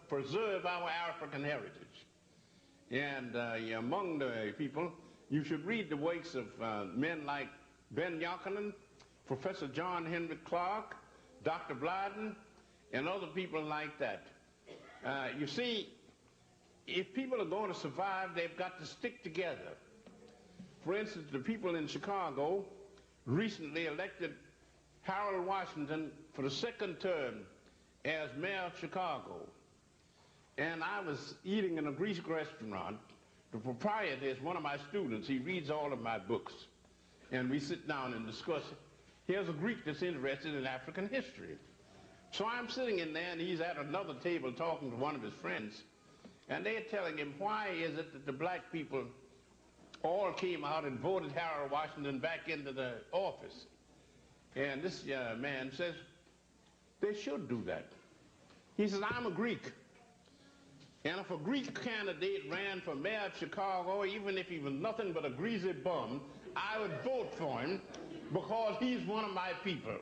preserve our African heritage. And among the people, you should read the works of men like Ben Jonkin, Professor John Henry Clark, Dr. Blyden, and other people like that. You see, if people are going to survive, they've got to stick together. For instance, the people in Chicago recently elected Harold Washington for the second term as mayor of Chicago. And I was eating in a Greek restaurant. The proprietor is one of my students. He reads all of my books. And we sit down and discuss it. Here's a Greek that's interested in African history. So I'm sitting in there, and he's at another table talking to one of his friends. And they're telling him, why is it that the black people all came out and voted Harold Washington back into the office? And this man says, they should do that. He says, I'm a Greek. And if a Greek candidate ran for mayor of Chicago, even if he was nothing but a greasy bum, I would vote for him because he's one of my people.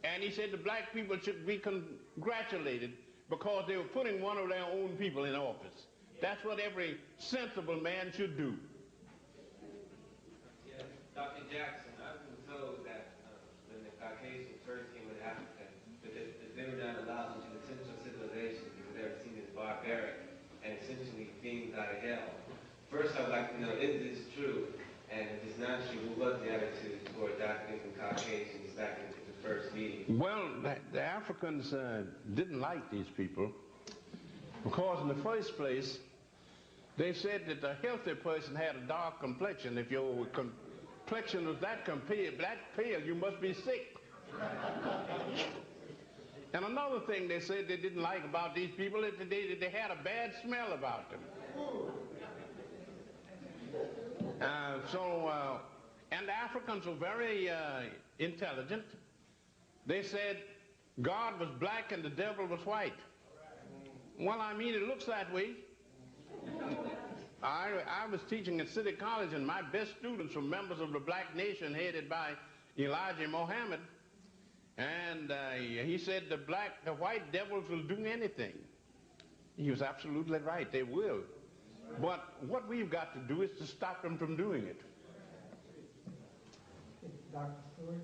And he said the black people should be congratulated because they were putting one of their own people in office. That's what every sensible man should do. Yeah, Dr. Jackson, I've been told that when the Caucasians first came to Africa, that they were not allowed into the Central Civilization because they were seen as barbaric and essentially beings out of hell. First, I'd like to know, is this true? And if it's not true, what was the attitude toward Africans and Caucasians back in the first meeting? Well, the Africans didn't like these people because in the first place, they said that a healthy person had a dark complexion. If your complexion was that pale, you must be sick. And another thing they said they didn't like about these people is that they had a bad smell about them. And the Africans were very intelligent. They said God was black and the devil was white. Well, I mean, it looks that way. I was teaching at City College, and my best students were members of the Black Nation headed by Elijah Muhammad. And he said the white devils will do anything. He was absolutely right, they will. But what we've got to do is to stop them from doing it. Dr. Stewart?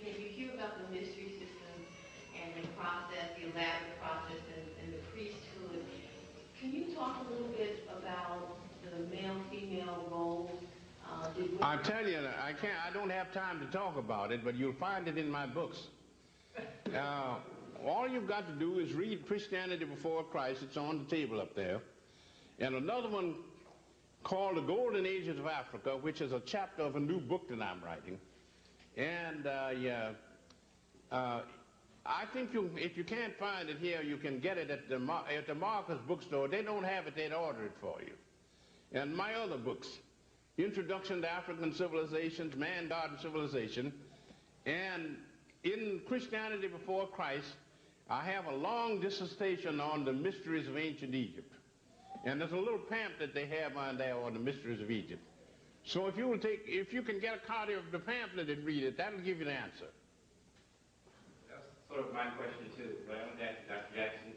You hear about the mystery system and the process, the elaborate process, and the priesthood. Can you talk a little bit about the male-female roles? I tell you, I don't have time to talk about it, but you'll find it in my books. All you've got to do is read Christianity Before Christ. It's on the table up there. And another one called The Golden Ages of Africa, which is a chapter of a new book that I'm writing. And I think if you can't find it here, you can get it at the Marcus bookstore. They don't have it, they'd order it for you. And my other books, Introduction to African Civilizations, Man, God, and Civilization, and in Christianity Before Christ, I have a long dissertation on the mysteries of ancient Egypt. And there's a little pamphlet they have on there on the mysteries of Egypt. So if you can get a copy of the pamphlet and read it, that'll give you the answer. That's sort of my question too, but I want to ask Dr. Jackson.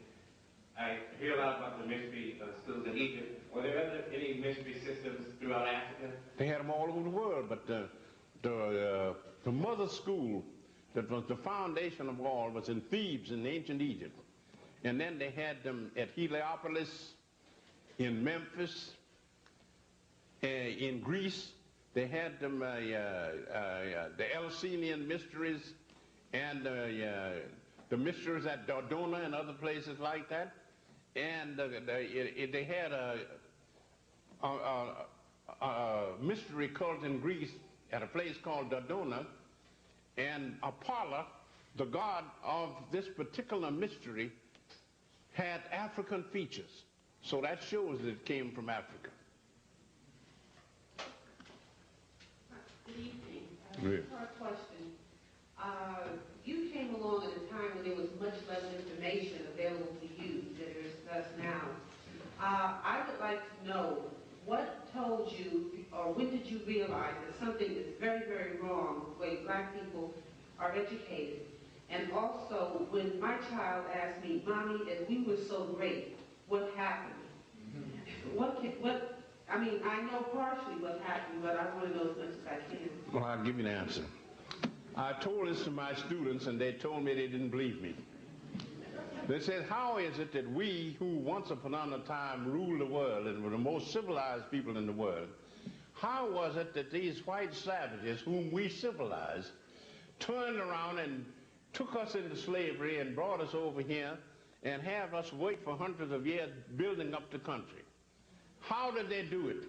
I hear a lot about the mystery schools in Egypt. Were there any mystery systems throughout Africa? They had them all over the world, but the mother school that was the foundation of all was in Thebes in ancient Egypt. And then they had them at Heliopolis, in Memphis, in Greece. They had them, the Eleusinian mysteries, and the the mysteries at Dodona and other places like that. And they had a mystery cult in Greece at a place called Dodona, and Apollo, the god of this particular mystery, had African features. So that shows that it came from Africa. Good evening. Yeah. Short question. You came along at a time when there was much less information available to you than there is to us now. I would like to know what told you, or when did you realize that something is very, very wrong the way black people are educated? And also, when my child asked me, Mommy, if we were so great, what happened? I mean, I know partially what happened, but I want to know as much as I can. Well, I'll give you an answer. I told this to my students, and they told me they didn't believe me. They said, how is it that we, who once upon a time ruled the world and were the most civilized people in the world, how was it that these white savages, whom we civilized, turned around and took us into slavery and brought us over here and have us wait for hundreds of years building up the country? How did they do it?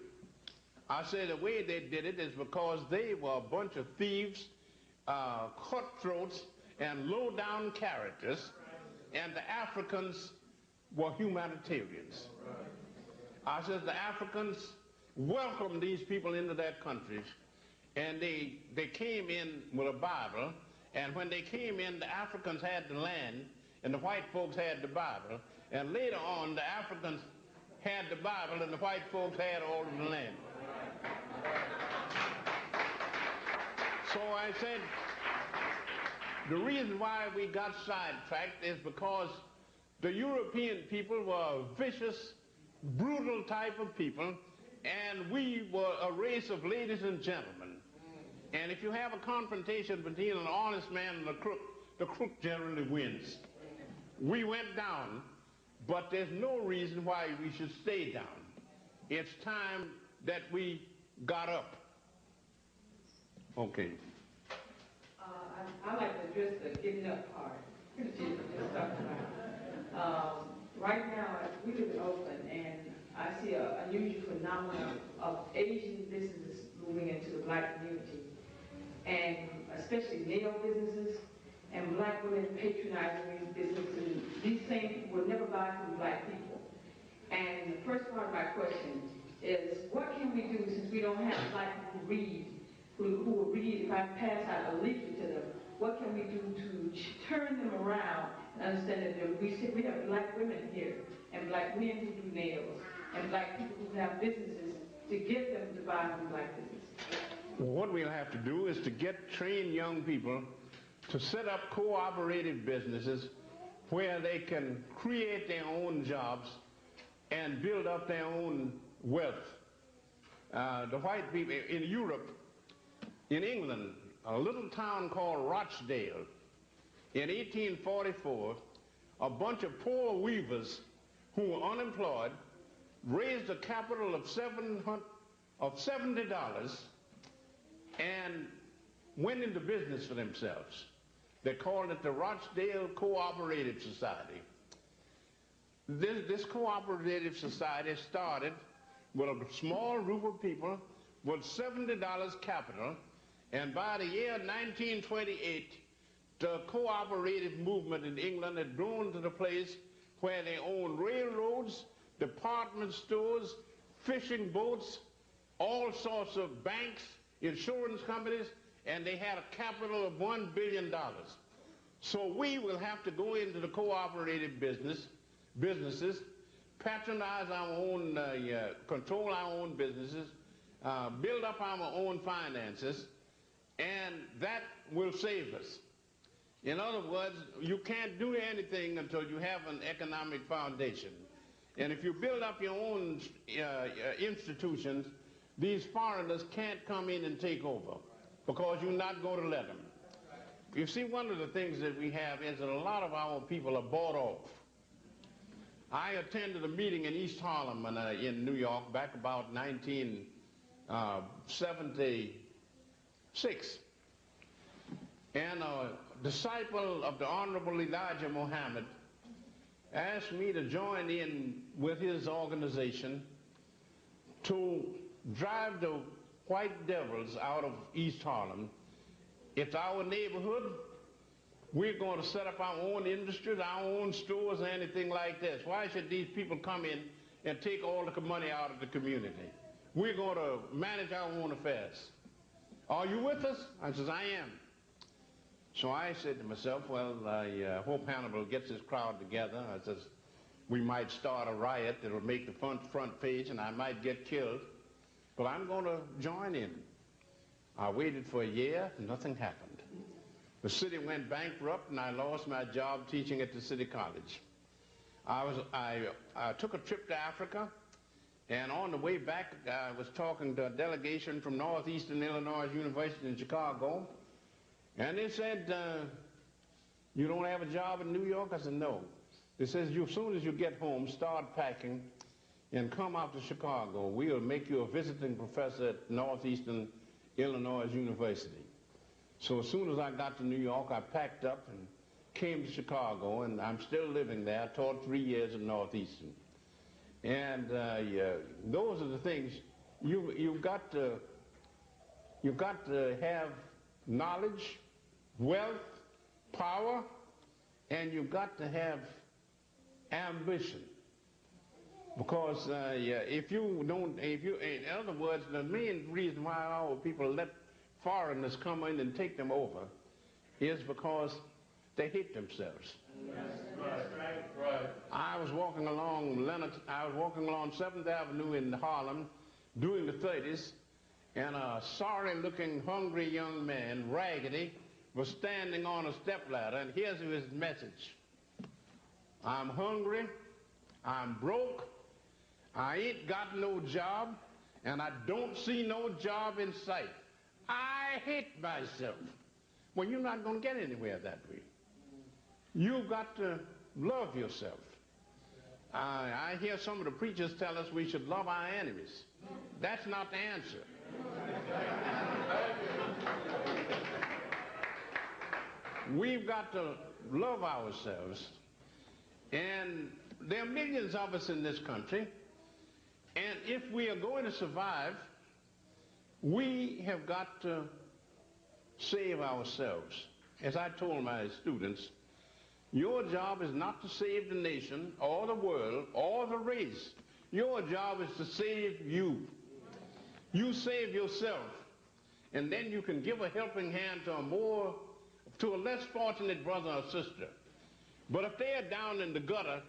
I say the way they did it is because they were a bunch of thieves, cutthroats, and low-down characters, and the Africans were humanitarians. I said the Africans welcomed these people into their countries, and they came in with a Bible, and when they came in, the Africans had the land, and the white folks had the Bible, and later on, the Africans had the Bible, and the white folks had all of the land. So I said, the reason why we got sidetracked is because the European people were a vicious, brutal type of people, and we were a race of ladies and gentlemen. And if you have a confrontation between an honest man and the crook generally wins. We went down, but there's no reason why we should stay down. It's time that we got up. Okay. I like to address the getting up part. Right now, we live in Oakland, and I see an unusual phenomenon of Asian businesses moving into the black community, and especially nail businesses, and black women patronizing these businesses. These same people will never buy from black people. And the first part of my question is, what can we do since we don't have black people who read, who will read if I pass out a leaflet to them? What can we do to turn them around and understand that we have black women here, and black men who do nails, and black people who have businesses, to get them to buy from black businesses? Well, what we'll have to do is to get trained young people to set up cooperative businesses where they can create their own jobs and build up their own wealth. The white people in Europe, in England, a little town called Rochdale, in 1844, a bunch of poor weavers who were unemployed raised a capital of $70 and went into business for themselves. They called it the Rochdale Cooperative Society. This cooperative society started with a small group of people with $70 capital, and by the year 1928, the cooperative movement in England had grown to the place where they owned railroads, department stores, fishing boats, all sorts of banks, insurance companies, and they had a capital of $1 billion. So we will have to go into the cooperative businesses, patronize our own, control our own businesses, build up our own finances, and that will save us. In other words, you can't do anything until you have an economic foundation. And if you build up your own institutions, these foreigners can't come in and take over, because you're not going to let them. You see, one of the things that we have is that a lot of our people are bought off. I attended a meeting in East Harlem in New York back about 1976. And disciple of the Honorable Elijah Muhammad asked me to join in with his organization to drive the white devils out of East Harlem. It's our neighborhood. We're going to set up our own industries, our own stores, or anything like this. Why should these people come in and take all the money out of the community? We're going to manage our own affairs. Are you with us? I says, I am. So I said to myself, well, I hope Hannibal gets his crowd together. I says, we might start a riot that will make the front page and I might get killed, but I'm going to join in. I waited for a year and nothing happened. The city went bankrupt and I lost my job teaching at the city college. I took a trip to Africa, and on the way back I was talking to a delegation from Northeastern Illinois University in Chicago, and they said, you don't have a job in New York? I said, no. They says, as soon as you get home, start packing and come out to Chicago. We'll make you a visiting professor at Northeastern Illinois University. So as soon as I got to New York, I packed up and came to Chicago, and I'm still living there. I taught 3 years at Northeastern. And those are the things. You've got to have knowledge, wealth, power, and you've got to have ambition. Because in other words, the main reason why our people let foreigners come in and take them over is because they hate themselves. Right. I was walking along 7th Avenue in Harlem during the 30s, and a sorry-looking, hungry young man, raggedy, was standing on a stepladder, and here's his message. I'm hungry, I'm broke, I ain't got no job, and I don't see no job in sight. I hate myself. Well, you're not going to get anywhere that way. You've got to love yourself. I hear some of the preachers tell us we should love our enemies. That's not the answer. We've got to love ourselves. And there are millions of us in this country. And if we are going to survive, we have got to save ourselves. As I told my students, your job is not to save the nation or the world or the race. Your job is to save you. You save yourself, and then you can give a helping hand to a less fortunate brother or sister. But if they are down in the gutter,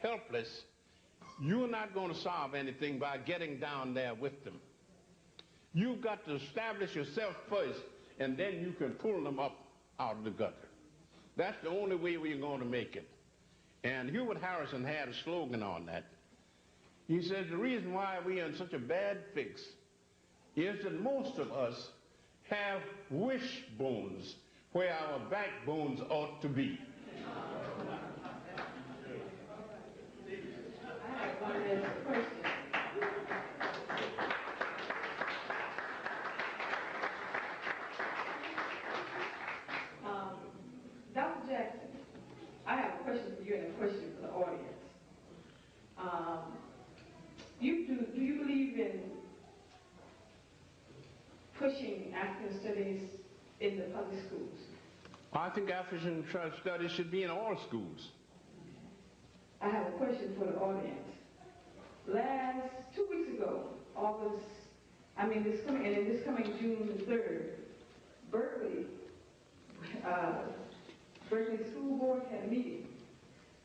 helpless, you're not going to solve anything by getting down there with them. You've got to establish yourself first, and then you can pull them up out of the gutter. That's the only way we're going to make it. And Hubert Harrison had a slogan on that. He says the reason why we are in such a bad fix is that most of us have wishbones where our backbones ought to be. I have one last question. Dr. Jackson, I have a question for you and a question for the audience. Do you believe in pushing African studies in the public schools? I think African studies should be in all schools. I have a question for the audience. 2 weeks ago, this coming June the 3rd, Berkeley School Board had a meeting,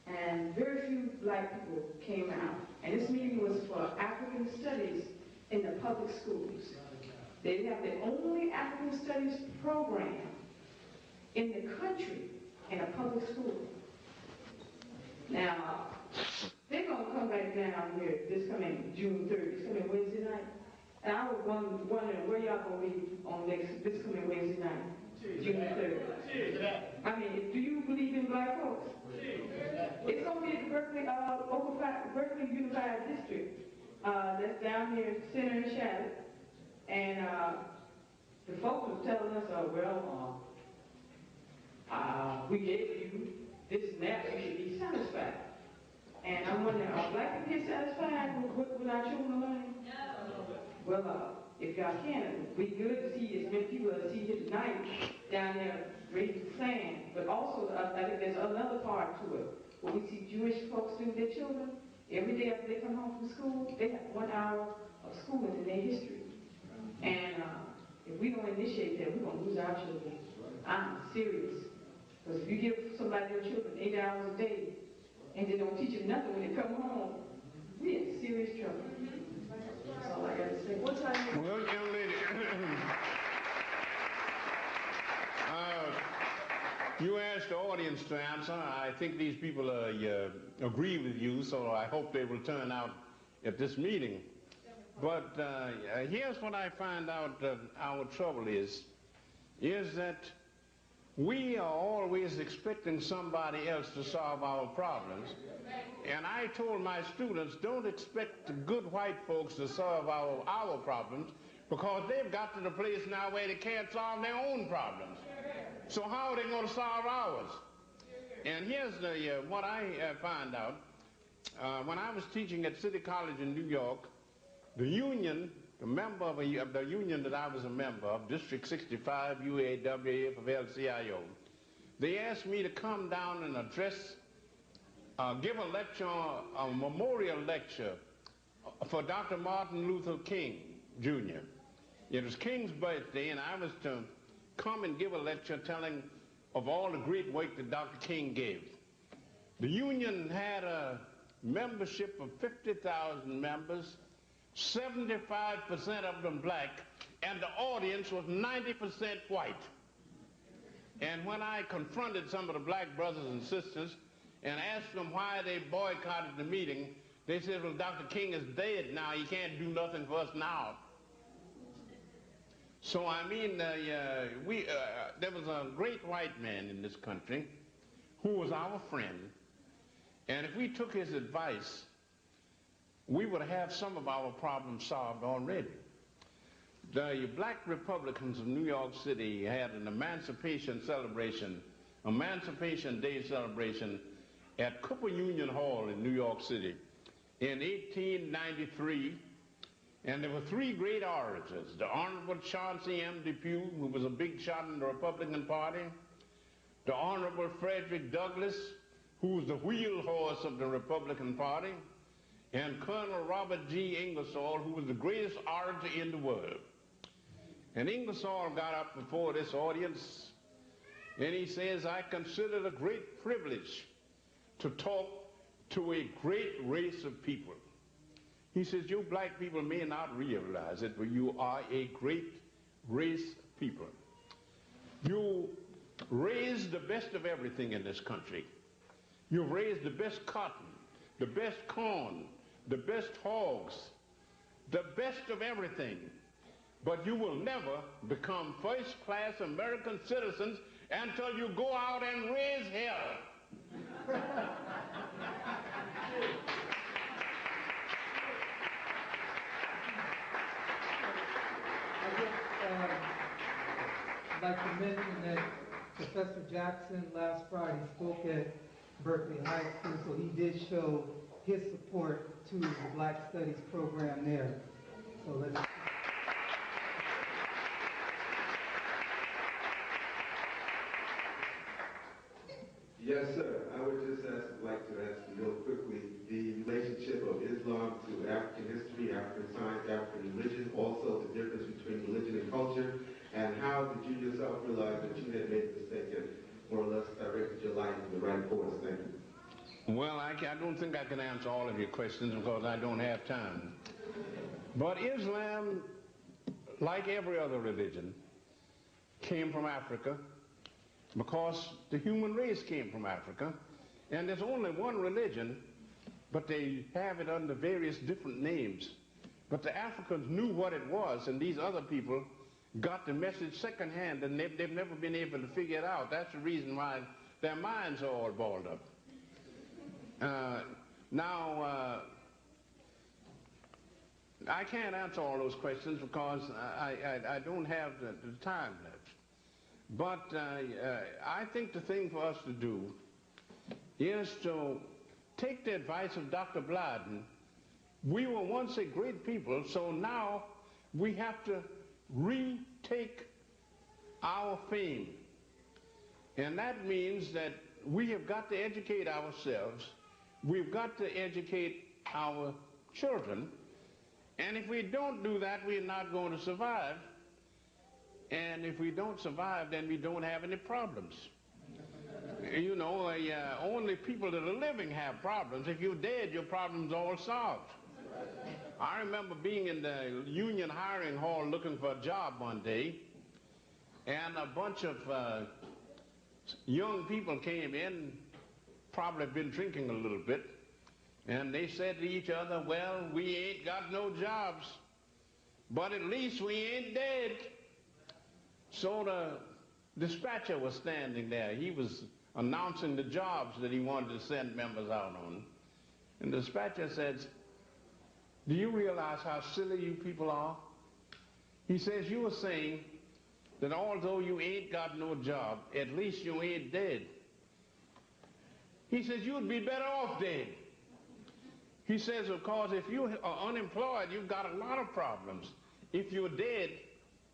and very few black people came out. And this meeting was for African studies in the public schools. They have the only African studies program in the country in a public school. Now, they're going to come back down here this coming June 3rd, this coming Wednesday night. And I was wondering where y'all going to be on this coming Wednesday night, June 3rd. I mean, do you believe in black folks? It's going to be at the Berkeley Unified District. That's down here, Center and Shattuck. And the folks was telling us, we gave you this and that, you should be satisfied. And I'm wondering, are black people satisfied with our children learning? No. Well, if y'all can, it'd be good to see as many people as see here tonight down there raising the sand. But also, I think there's another part to it. When we see Jewish folks do their children, every day after they come home from school, they have 1 hour of schooling in their history. And if we don't initiate that, we're going to lose our children. I'm serious. Because if you give somebody their children 8 hours a day, and they don't teach them nothing when they come home, we're in serious trouble. That's all I got to say. What time? Well, young lady, you asked the audience to answer. I think these people agree with you, so I hope they will turn out at this meeting. But here's what I find out our trouble is that we are always expecting somebody else to solve our problems. And I told my students, don't expect the good white folks to solve our problems, because they've got to the place now where they can't solve their own problems. So how are they going to solve ours? And here's what I found out. When I was teaching at City College in New York, the union, the member of the union that I was a member of, District 65, UAWF of LCIO, they asked me to come down and address, give a lecture, a memorial lecture for Dr. Martin Luther King, Jr. It was King's birthday, and I was to come and give a lecture telling of all the great work that Dr. King gave. The union had a membership of 50,000 members, 75% of them black, and the audience was 90% white. And when I confronted some of the black brothers and sisters and asked them why they boycotted the meeting, they said, well, Dr. King is dead now. He can't do nothing for us now. So, I mean, there was a great white man in this country who was our friend. And if we took his advice, we would have some of our problems solved already. The black Republicans of New York City had an Emancipation Day celebration at Cooper Union Hall in New York City in 1893. And there were 3 great orators: the Honorable Chauncey M. Depew, who was a big shot in the Republican Party; the Honorable Frederick Douglass, who was the wheel horse of the Republican Party; and Colonel Robert G. Ingersoll, who was the greatest orator in the world. And Ingersoll got up before this audience, and he says, I consider it a great privilege to talk to a great race of people. He says, you black people may not realize it, but you are a great race of people. You raise the best of everything in this country. You raise the best cotton, the best corn, the best hogs, the best of everything. But you will never become first-class American citizens until you go out and raise hell. I'd like to mention that Professor Jackson last Friday spoke at Berkeley High School, so he did show his support to the Black Studies program there. So let's. Yes, sir. I would just like to ask you real quickly the relationship of Islam to African history, African science, African religion, also the difference between religion and culture, and how did you yourself realize that you had made a mistake and more or less directed your life in the right course? Thank you. Well, I don't think I can answer all of your questions because I don't have time. But Islam, like every other religion, came from Africa because the human race came from Africa. And there's only one religion, but they have it under various different names. But the Africans knew what it was, and these other people got the message secondhand, and they've never been able to figure it out. That's the reason why their minds are all balled up. I can't answer all those questions because I don't have the time left. But I think the thing for us to do is to take the advice of Dr. Blyden. We were once a great people, so now we have to retake our fame. And that means that we have got to educate ourselves. We've got to educate our children. And if we don't do that, we're not going to survive. And if we don't survive, then we don't have any problems. You know, only people that are living have problems. If you're dead, your problem's all solved. I remember being in the union hiring hall looking for a job one day, and a bunch of young people came in, probably been drinking a little bit, and they said to each other, well, we ain't got no jobs, but at least we ain't dead. So the dispatcher was standing there. He was announcing the jobs that he wanted to send members out on. And the dispatcher says, do you realize how silly you people are? He says, you were saying that although you ain't got no job, at least you ain't dead. He says, you'd be better off dead. He says, of course, if you are unemployed, you've got a lot of problems. If you're dead,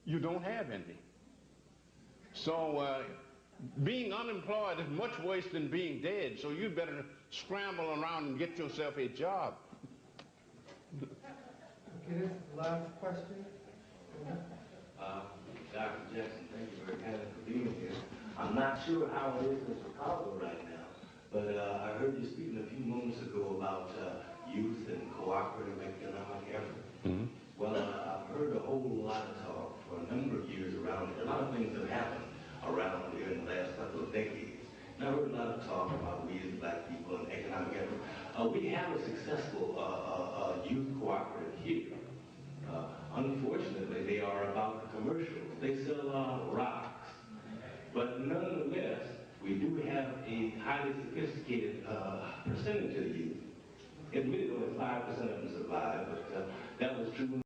you don't have any. So being unemployed is much worse than being dead, so you'd better scramble around and get yourself a job. Okay, this is the last question. Dr. Jackson, thank you very kindly for being here. I'm not sure how it is in Chicago right now, but I heard you speaking a few moments ago about youth and cooperative economic effort. Mm-hmm. Well, I've heard a whole lot of talk for a number of years around it. A lot of things have happened around here in the last couple of decades. And I heard a lot of talk about we as black people and economic effort. We have a successful youth cooperative here. Unfortunately, they are about the commercials. They sell rocks. But nonetheless, we do have a highly sophisticated percentage of the youth. Admittedly, only 5% of them survive, but that was true